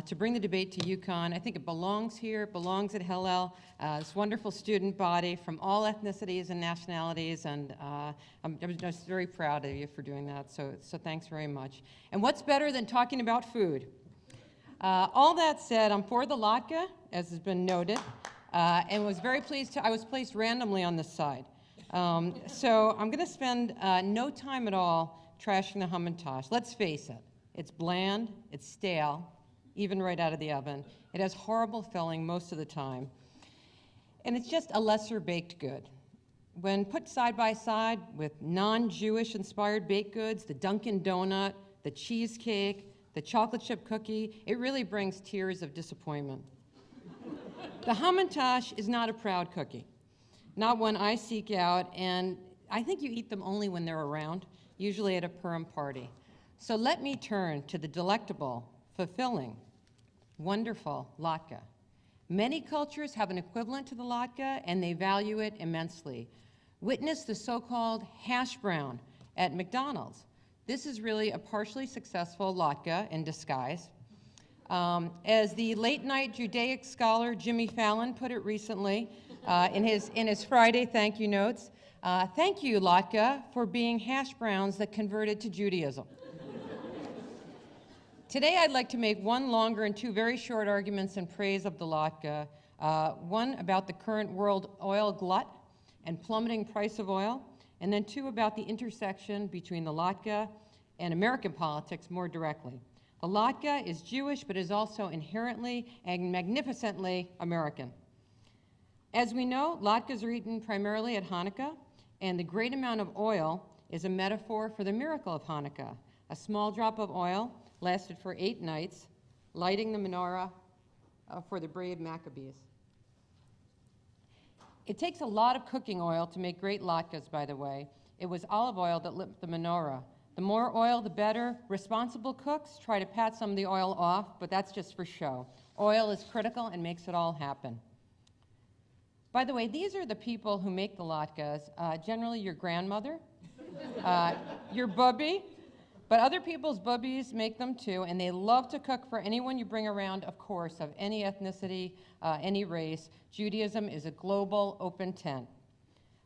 to bring the debate to UConn. I think it belongs here, it belongs at Hillel, this wonderful student body from all ethnicities and nationalities, and I'm just very proud of you for doing that, so thanks very much. And what's better than talking about food? All that said, I'm for the latke, as has been noted, and was very pleased I was placed randomly on this side. So I'm going to spend no time at all trashing the Hamentashen. Let's face it, it's bland, it's stale, even right out of the oven. It has horrible filling most of the time. And it's just a lesser baked good. When put side by side with non-Jewish inspired baked goods, the Dunkin' Donut, the cheesecake, the chocolate chip cookie, it really brings tears of disappointment. The Hamentashen is not a proud cookie, not one I seek out, and I think you eat them only when they're around, usually at a Purim party. So let me turn to the delectable, fulfilling, wonderful latke. Many cultures have an equivalent to the latke, and they value it immensely. Witness the so-called hash brown at McDonald's. This is really a partially successful latke in disguise. As the late-night Judaic scholar Jimmy Fallon put it recently in his Friday thank you notes, thank you, latke, for being hash browns that converted to Judaism. Today, I'd like to make one longer and two very short arguments in praise of the latke. One about the current world oil glut and plummeting price of oil, and then two about the intersection between the latke and American politics more directly. The latke is Jewish, but is also inherently and magnificently American. As we know, latkes are eaten primarily at Hanukkah, and the great amount of oil is a metaphor for the miracle of Hanukkah. A small drop of oil lasted for 8 nights, lighting the menorah for the brave Maccabees. It takes a lot of cooking oil to make great latkes, by the way. It was olive oil that lit the menorah. The more oil, the better. Responsible cooks try to pat some of the oil off, but that's just for show. Oil is critical and makes it all happen. By the way, these are the people who make the latkes, generally your grandmother, your bubby, but other people's bubbies make them too, and they love to cook for anyone you bring around, of course, of any ethnicity, any race. Judaism is a global open tent.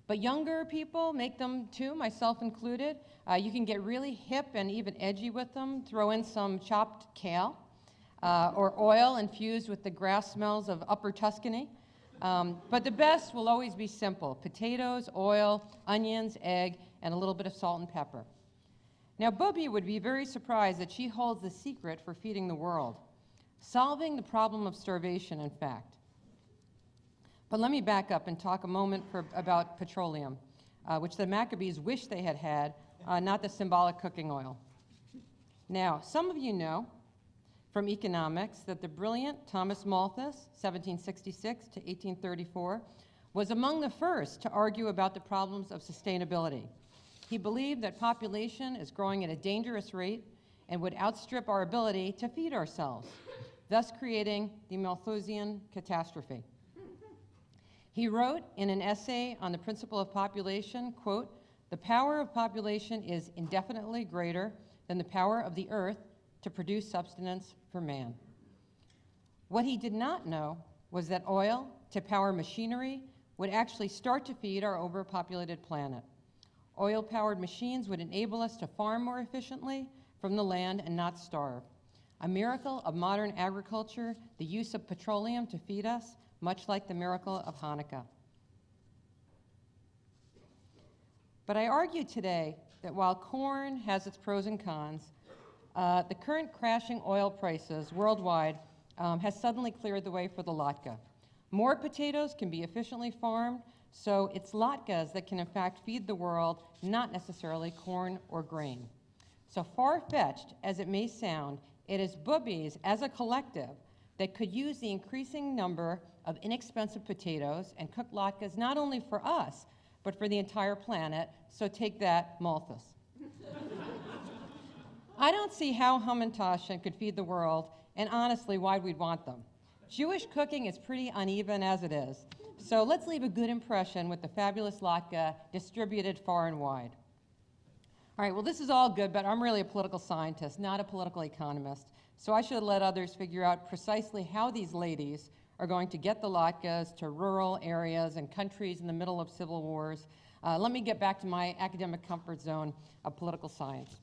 But younger people make them too, myself included. You can get really hip and even edgy with them. Throw in some chopped kale or oil infused with the grass smells of Upper Tuscany. But the best will always be simple: potatoes, oil, onions, egg, and a little bit of salt and pepper. Now, Bubby would be very surprised that she holds the secret for feeding the world, solving the problem of starvation, in fact. But let me back up and talk a moment about petroleum, which the Maccabees wish they had had, not the symbolic cooking oil. Now, some of you know from economics that the brilliant Thomas Malthus, 1766 to 1834, was among the first to argue about the problems of sustainability. He believed that population is growing at a dangerous rate and would outstrip our ability to feed ourselves, thus creating the Malthusian catastrophe. He wrote in an essay on the principle of population, quote, "The power of population is indefinitely greater than the power of the earth to produce subsistence for man." What he did not know was that oil to power machinery would actually start to feed our overpopulated planet. Oil-powered machines would enable us to farm more efficiently from the land and not starve. A miracle of modern agriculture, the use of petroleum to feed us, much like the miracle of Hanukkah. But I argue today that while corn has its pros and cons, the current crashing oil prices worldwide has suddenly cleared the way for the latke. More potatoes can be efficiently farmed, so it's latkes that can in fact feed the world, not necessarily corn or grain. So far-fetched as it may sound, it is boobies as a collective that could use the increasing number of inexpensive potatoes and cook latkes not only for us, but for the entire planet, so take that, Malthus. I don't see how Hamentashen could feed the world, and honestly, why we'd want them. Jewish cooking is pretty uneven as it is, so let's leave a good impression with the fabulous latke distributed far and wide. All right, well, this is all good, but I'm really a political scientist, not a political economist, so I should let others figure out precisely how these ladies are going to get the latkes to rural areas and countries in the middle of civil wars. Let me get back to my academic comfort zone of political science.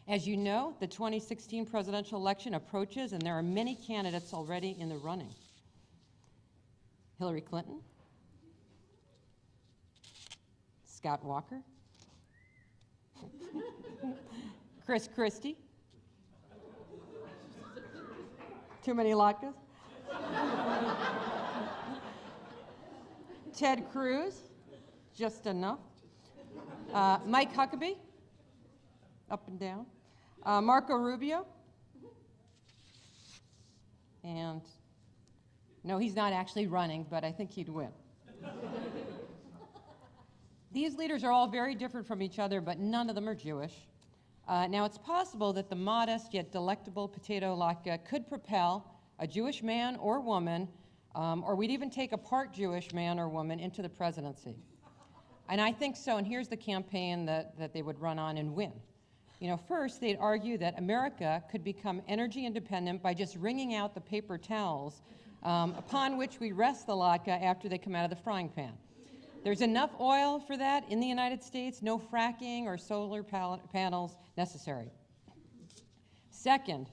As you know, the 2016 presidential election approaches, and there are many candidates already in the running. Hillary Clinton, Scott Walker, Chris Christie, too many latkes, Ted Cruz, just enough, Mike Huckabee, up and down, Marco Rubio, and no, he's not actually running, but I think he'd win. These leaders are all very different from each other, but none of them are Jewish. Now, it's possible that the modest yet delectable potato latke could propel a Jewish man or woman, or we'd even take a part Jewish man or woman into the presidency. And I think so, and here's the campaign that they would run on and win. You know, first, they'd argue that America could become energy independent by just wringing out the paper towels upon which we rest the latke after they come out of the frying pan. There's enough oil for that in the United States, no fracking or solar panels necessary. Second,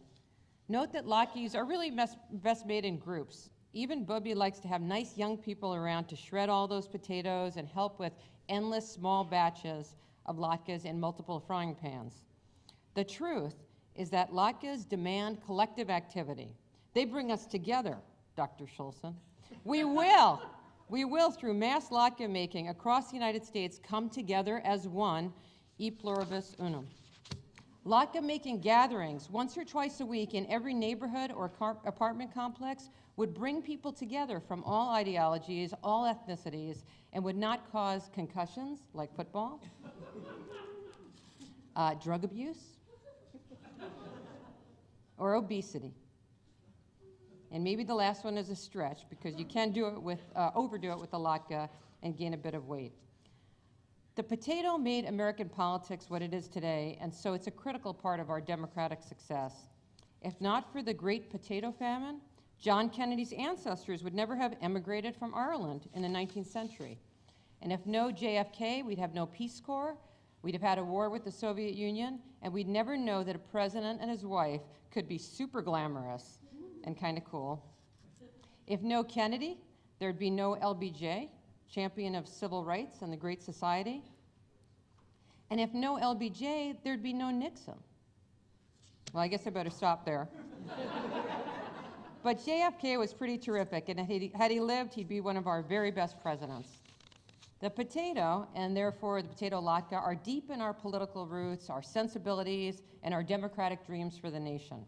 note that latkes are really best made in groups. Even Bubby likes to have nice young people around to shred all those potatoes and help with endless small batches of latkes in multiple frying pans. The truth is that latkes demand collective activity. They bring us together, Dr. Schulzen. We will, through mass latke making across the United States, come together as one, e pluribus unum. Latke making gatherings once or twice a week in every neighborhood or apartment complex would bring people together from all ideologies, all ethnicities, and would not cause concussions like football, drug abuse, or obesity. And maybe the last one is a stretch, because you can do it with, overdo it with the latke and gain a bit of weight. The potato made American politics what it is today, and so it's a critical part of our democratic success. If not for the great potato famine, John Kennedy's ancestors would never have emigrated from Ireland in the 19th century. And if no JFK, we'd have no Peace Corps, we'd have had a war with the Soviet Union, and we'd never know that a president and his wife could be super glamorous and kind of cool. If no Kennedy, there'd be no LBJ, champion of civil rights and the Great Society. And if no LBJ, there'd be no Nixon. Well, I guess I better stop there. But JFK was pretty terrific, and had he lived, he'd be one of our very best presidents. The potato, and therefore the potato latke, are deep in our political roots, our sensibilities, and our democratic dreams for the nation.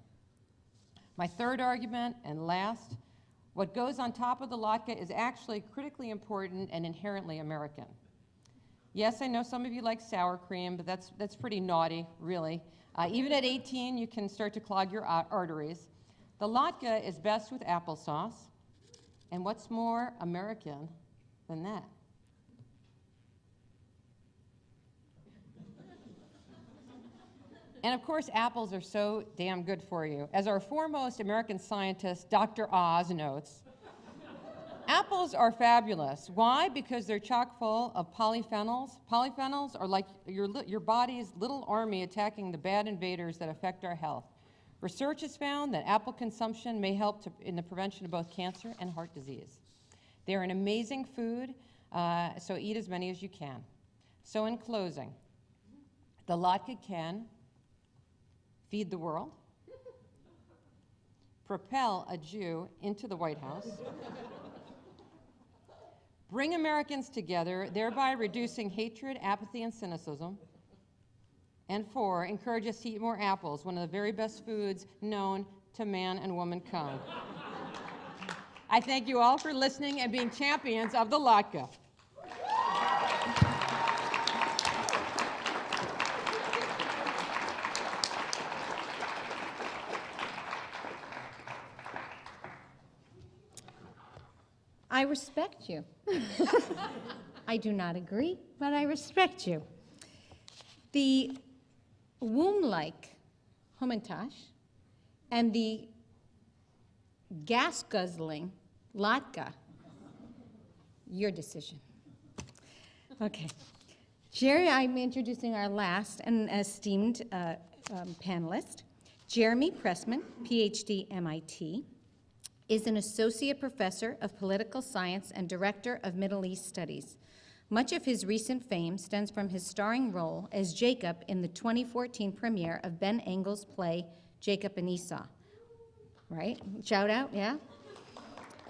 My third argument, and last, what goes on top of the latke is actually critically important and inherently American. Yes, I know some of you like sour cream, but that's pretty naughty, really. Even at 18, you can start to clog your arteries. The latke is best with applesauce, and what's more American than that? And of course, apples are so damn good for you. As our foremost American scientist, Dr. Oz, notes, apples are fabulous. Why? Because they're chock full of polyphenols. Polyphenols are like your body's little army attacking the bad invaders that affect our health. Research has found that apple consumption may help in the prevention of both cancer and heart disease. They're an amazing food, so eat as many as you can. So in closing, the latke can feed the world, propel a Jew into the White House, bring Americans together, thereby reducing hatred, apathy, and cynicism, and 4, encourage us to eat more apples, one of the very best foods known to man and womankind. I thank you all for listening and being champions of the latke. I respect you. I do not agree, but I respect you. The womb-like Hamentashen and the gas-guzzling latke, your decision. Okay. Jerry, I'm introducing our last and esteemed panelist. Jeremy Pressman, PhD, MIT, is an associate professor of political science and director of Middle East studies. Much of his recent fame stems from his starring role as Jacob in the 2014 premiere of Ben Engel's play, Jacob and Esau. Right? Shout out, yeah?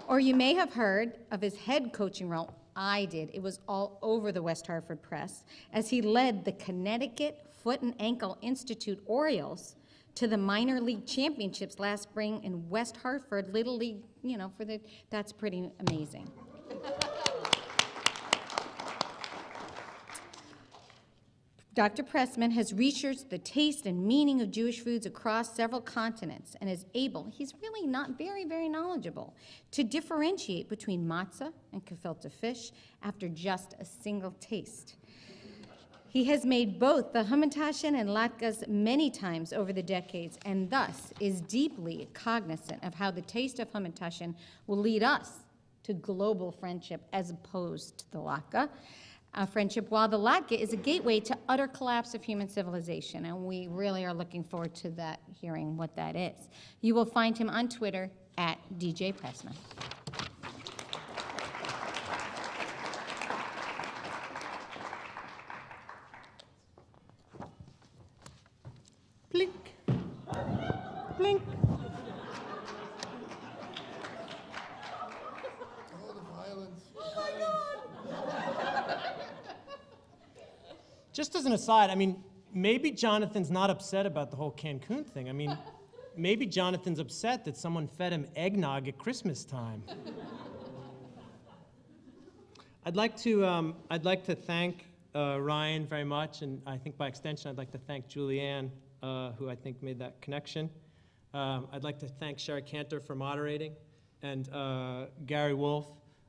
Or you may have heard of his head coaching role. I did. It was all over the West Hartford press as he led the Connecticut Foot and Ankle Institute Orioles to the minor league championships last spring in West Hartford, Little League, that's pretty amazing. Dr. Pressman has researched the taste and meaning of Jewish foods across several continents and is able, he's really not very, very knowledgeable, to differentiate between matzah and gefilte fish after just a single taste. He has made both the Hamentashen and latkes many times over the decades and thus is deeply cognizant of how the taste of Hamentashen will lead us to global friendship as opposed to the latke. Friendship, while the latke is a gateway to utter collapse of human civilization, and we really are looking forward to that, hearing what that is. You will find him on Twitter at DJ Pressman. Blink. Blink. Oh, the violence. Just as an aside, maybe Jonathan's not upset about the whole Cancun thing. Maybe Jonathan's upset that someone fed him eggnog at Christmas time. I'd like to thank Ryan very much, and I think by extension I'd like to thank Julianne, who I think made that connection. I'd like to thank Sherry Cantor for moderating, and Gary Wolf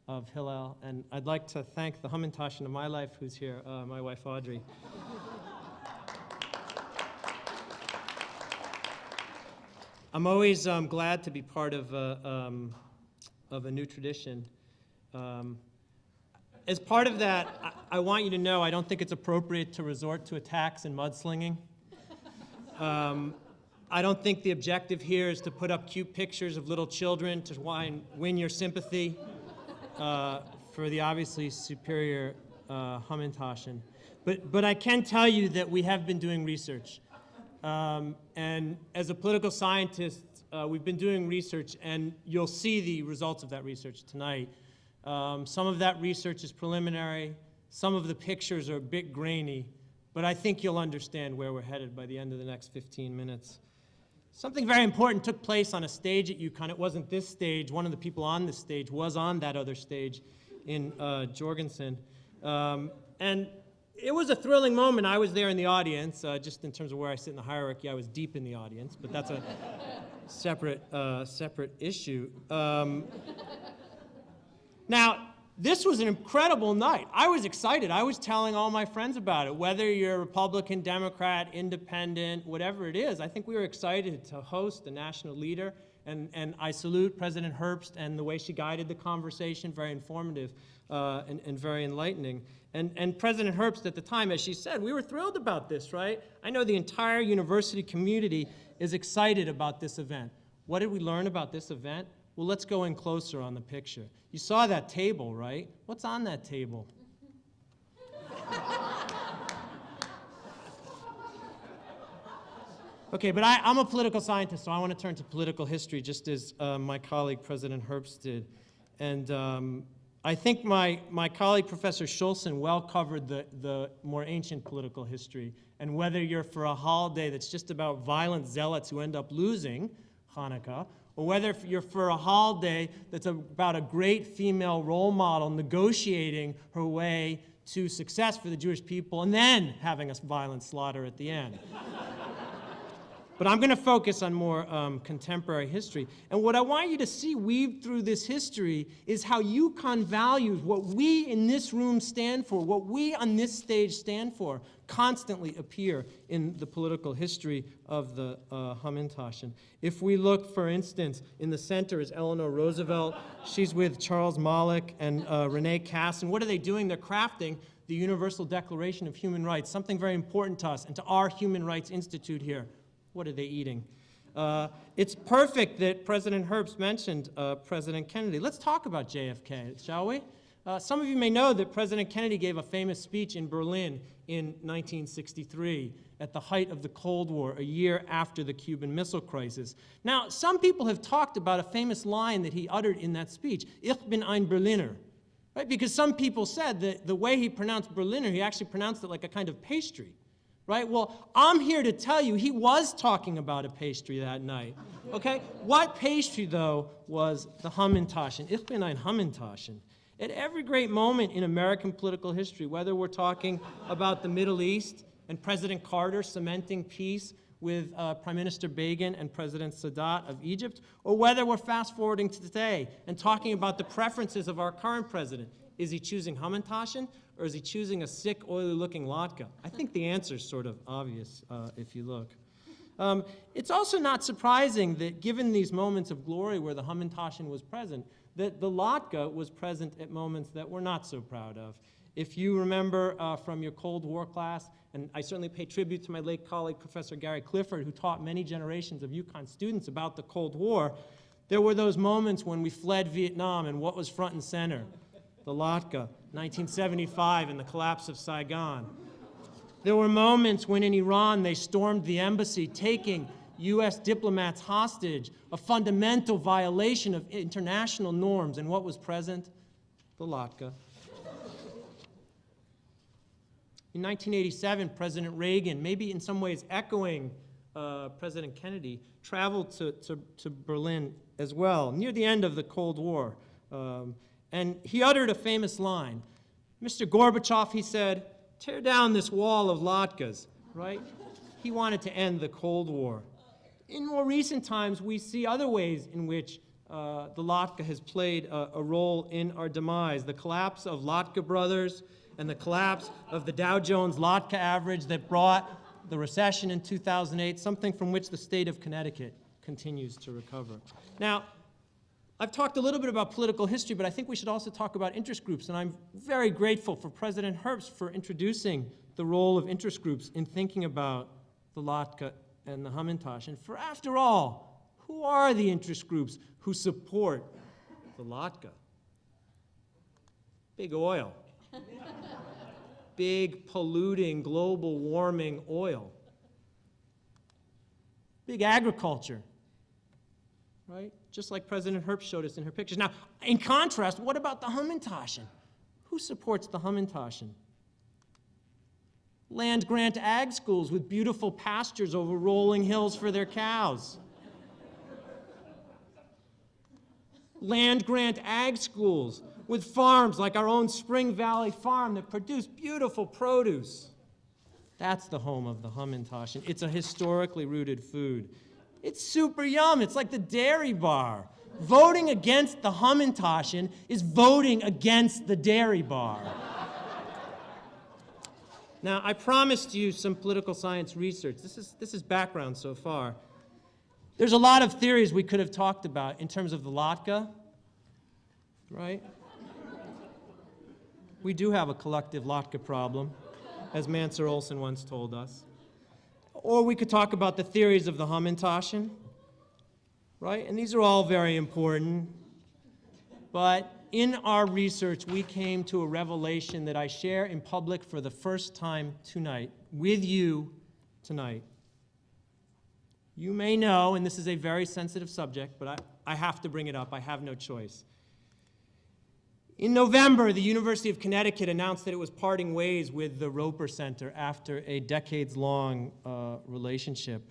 of Hillel, and I'd like to thank the Hamentashen of my life who's here, my wife Audrey. I'm always glad to be part of a new tradition. As part of that, I want you to know I don't think it's appropriate to resort to attacks and mudslinging. I don't think the objective here is to put up cute pictures of little children to win your sympathy for the obviously superior Hamentashen. But I can tell you that we have been doing research. And as a political scientist, we've been doing research, and you'll see the results of that research tonight. Some of that research is preliminary. some of the pictures are a bit grainy, but I think you'll understand where we're headed by the end of the next 15 minutes. Something very important took place on a stage at UConn. It wasn't this stage. One of the people on this stage was on that other stage in Jorgensen. And it was a thrilling moment. I was there in the audience. Just in terms of where I sit in the hierarchy, I was deep in the audience, but that's a separate issue. Now, this was an incredible night. I was excited. I was telling all my friends about it. Whether you're Republican, Democrat, Independent, whatever it is, I think we were excited to host the national leader. And I salute President Herbst and the way she guided the conversation, very informative and very enlightening. And President Herbst at the time, as she said, we were thrilled about this, right? I know the entire university community is excited about this event. What did we learn about this event? Well, let's go in closer on the picture. You saw that table, right? What's on that table? Okay, but I'm a political scientist, so I want to turn to political history, just as my colleague, President Herbst, did. And I think my colleague, Professor Schulzen, well covered the more ancient political history. And whether you're for a holiday that's just about violent zealots who end up losing, Hanukkah, or whether you're for a holiday that's about a great female role model negotiating her way to success for the Jewish people and then having a violent slaughter at the end. But I'm going to focus on more contemporary history. And what I want you to see weaved through this history is how UConn values what we in this room stand for, what we on this stage stand for, constantly appear in the political history of the Hamentashen. If we look, for instance, in the center is Eleanor Roosevelt. She's with Charles Malik and Renee Cass. And what are they doing? They're crafting the Universal Declaration of Human Rights, something very important to us and to our Human Rights Institute here. What are they eating? It's perfect that President Herbst mentioned President Kennedy. Let's talk about JFK, shall we? Some of you may know that President Kennedy gave a famous speech in Berlin in 1963 at the height of the Cold War, a year after the Cuban Missile Crisis. Now, some people have talked about a famous line that he uttered in that speech, Ich bin ein Berliner, right? Because some people said that the way he pronounced Berliner, he actually pronounced it like a kind of pastry. Right? Well, I'm here to tell you he was talking about a pastry that night. Okay? What pastry, though, was the Hamentashen? Ich bin ein Hamentashen. At every great moment in American political history, whether we're talking about the Middle East and President Carter cementing peace with Prime Minister Begin and President Sadat of Egypt, or whether we're fast-forwarding to today and talking about the preferences of our current president, is he choosing Hamentashen? Or is he choosing a sick, oily-looking latke? I think the answer is sort of obvious if you look. It's also not surprising that given these moments of glory where the Hamentashen was present, that the latke was present at moments that we're not so proud of. If you remember from your Cold War class, and I certainly pay tribute to my late colleague, Professor Gary Clifford, who taught many generations of UConn students about the Cold War, there were those moments when we fled Vietnam, and what was front and center? The latke. 1975 and the collapse of Saigon. There were moments when in Iran they stormed the embassy, taking U.S. diplomats hostage, a fundamental violation of international norms. And what was present? The latke. In 1987, President Reagan, maybe in some ways echoing President Kennedy, traveled to Berlin as well, near the end of the Cold War. And he uttered a famous line. Mr. Gorbachev, he said, tear down this wall of latkes, right? He wanted to end the Cold War. In more recent times, we see other ways in which the latke has played a role in our demise. The collapse of Latke Brothers and the collapse of the Dow Jones latke average that brought the recession in 2008, something from which the state of Connecticut continues to recover. Now, I've talked a little bit about political history, but I think we should also talk about interest groups, and I'm very grateful for President Herbst for introducing the role of interest groups in thinking about the latke and the Hamentashen. For after all, who are the interest groups who support the latke? Big oil. Big polluting, global warming oil. Big agriculture, right? Just like President Herbst showed us in her pictures. Now, in contrast, what about the Hamentashen? Who supports the Hamentashen? land-grant ag schools with beautiful pastures over rolling hills for their cows. Land-grant ag schools with farms like our own Spring Valley Farm that produce beautiful produce. That's the home of the Hamentashen. It's a historically rooted food. It's super yum. It's like the dairy bar. Voting against the Hamentashen is voting against the dairy bar. Now, I promised you some political science research. This is background so far. There's a lot of theories we could have talked about in terms of the latke, right? We do have a collective latke problem, as Mansur Olson once told us. Or we could talk about the theories of the Hamentashen, right? And these are all very important. But in our research, we came to a revelation that I share in public for the first time tonight, with you tonight. You may know, and this is a very sensitive subject, but I have to bring it up. I have no choice. In November, the University of Connecticut announced that it was parting ways with the Roper Center after a decades-long relationship.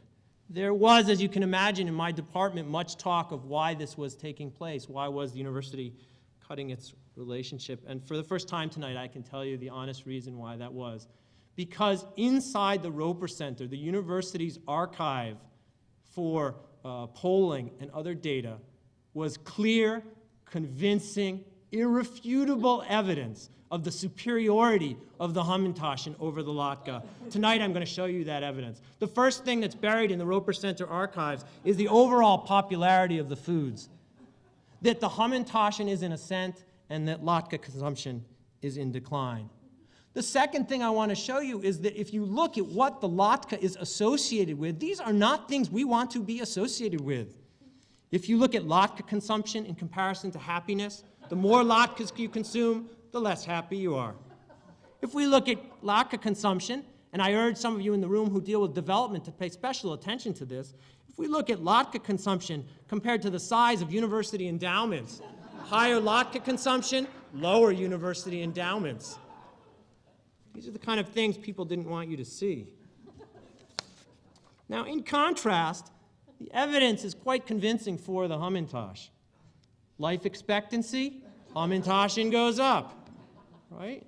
There was, as you can imagine, in my department, much talk of why this was taking place. Why was the university cutting its relationship? And for the first time tonight, I can tell you the honest reason why that was. Because inside the Roper Center, the university's archive for polling and other data was clear, convincing, irrefutable evidence of the superiority of the Hamentashen over the latke. Tonight I'm going to show you that evidence. The first thing that's buried in the Roper Center archives is the overall popularity of the foods. That the Hamentashen is in ascent and that latke consumption is in decline. The second thing I want to show you is that if you look at what the latke is associated with, these are not things we want to be associated with. If you look at latke consumption in comparison to happiness, the more latkes you consume, the less happy you are. If we look at latke consumption, and I urge some of you in the room who deal with development to pay special attention to this, if we look at latke consumption compared to the size of university endowments, higher latke consumption, lower university endowments. These are the kind of things people didn't want you to see. Now, in contrast, the evidence is quite convincing for the Hamentashen. Life expectancy, Hamentashen goes up, right?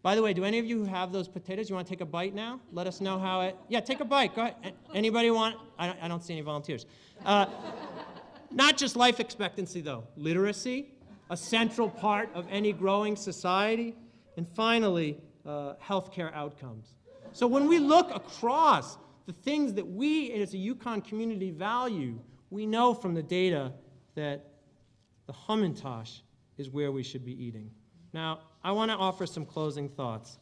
By the way, do any of you who have those potatoes, you want to take a bite now? Let us know how it, yeah, take a bite, go ahead. Anybody want, I don't see any volunteers. Not just life expectancy though, literacy, a central part of any growing society, and finally, healthcare outcomes. So when we look across the things that we as a UConn community value, we know from the data that the Hamentashen is where we should be eating. Now, I want to offer some closing thoughts.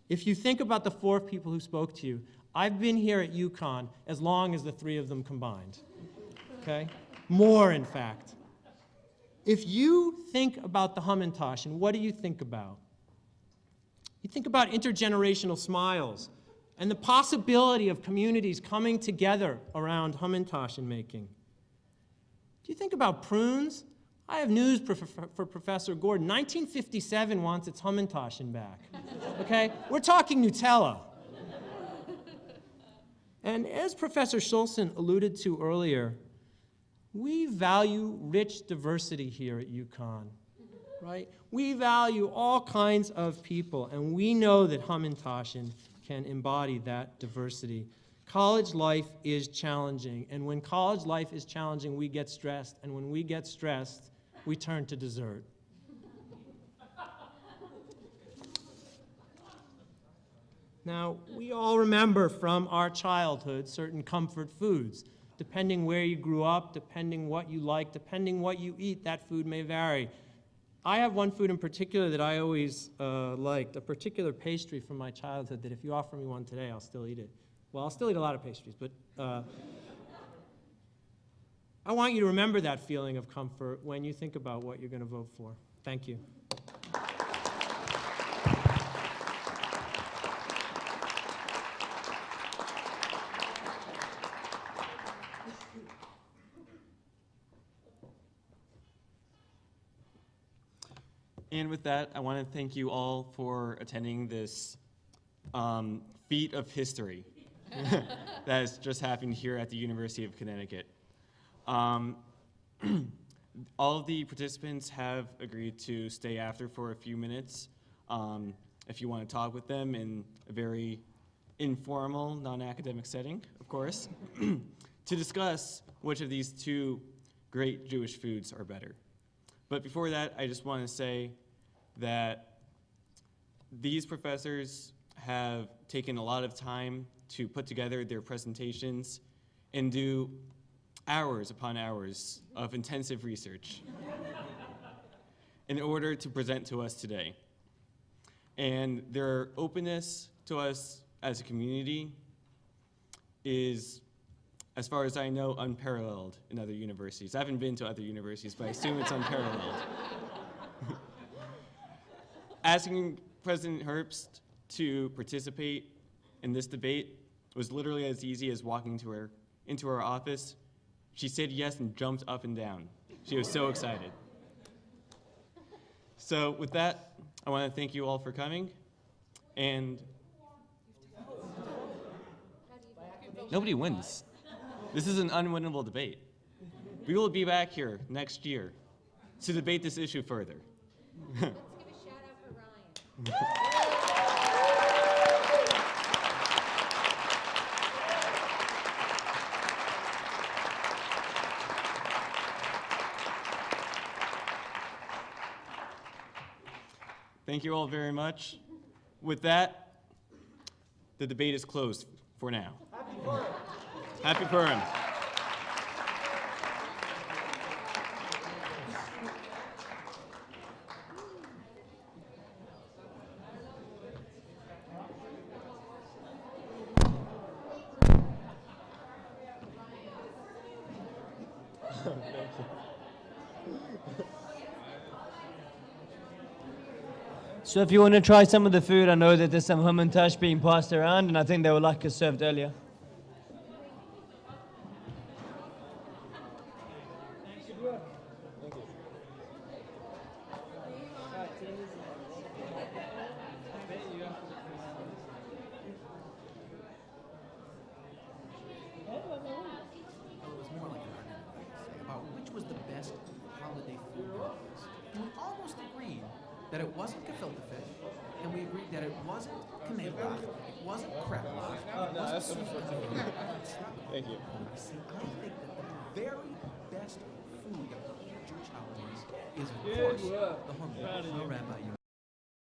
If you think about the 4 people who spoke to you, I've been here at UConn as long as the 3 of them combined, okay? More, in fact. If you think about the Hamentashen, what do you think about? You think about intergenerational smiles and the possibility of communities coming together around Hamentashen making. Do you think about prunes? I have news for Professor Gordon. 1957 wants its Hamentashen back, okay? We're talking Nutella. And as Professor Schulzen alluded to earlier, we value rich diversity here at UConn, right? We value all kinds of people, and we know that Hamentashen can embody that diversity. College life is challenging, and when college life is challenging, we get stressed, and when we get stressed, we turn to dessert. Now, we all remember from our childhood certain comfort foods. Depending where you grew up, depending what you like, depending what you eat, that food may vary. I have one food in particular that I always liked, a particular pastry from my childhood that if you offer me one today, I'll still eat it. Well, I'll still eat a lot of pastries, but I want you to remember that feeling of comfort when you think about what you're going to vote for. Thank you. And with that, I want to thank you all for attending this feat of history that has just happened here at the University of Connecticut. All of the participants have agreed to stay after for a few minutes if you want to talk with them in a very informal, non-academic setting, of course, to discuss which of these two great Jewish foods are better. But before that, I just want to say that these professors have taken a lot of time to put together their presentations and do hours upon hours of intensive research in order to present to us today. And their openness to us as a community is, as far as I know, unparalleled in other universities. I haven't been to other universities, but I assume it's unparalleled. Asking President Herbst to participate in this debate was literally as easy as walking into her office. She said yes and jumped up and down. She was so excited. So with that, I want to thank you all for coming. And nobody wins. This is an unwinnable debate. We will be back here next year to debate this issue further. Let's give a shout out for Ryan. Thank you all very much. With that, the debate is closed for now. Happy Purim. Happy Purim. So if you want to try some of the food, I know that there's some Hamentashen being passed around, and I think they were Latkes served earlier. About which was the best holiday food there was. And we almost agreed that it wasn't gefilte fish, and we agreed that it wasn't kanelach, it wasn't kreplach, it wasn't Thank you. See, I think that the very best food of the Jewish holidays is, of course, the hummus. Rabbi,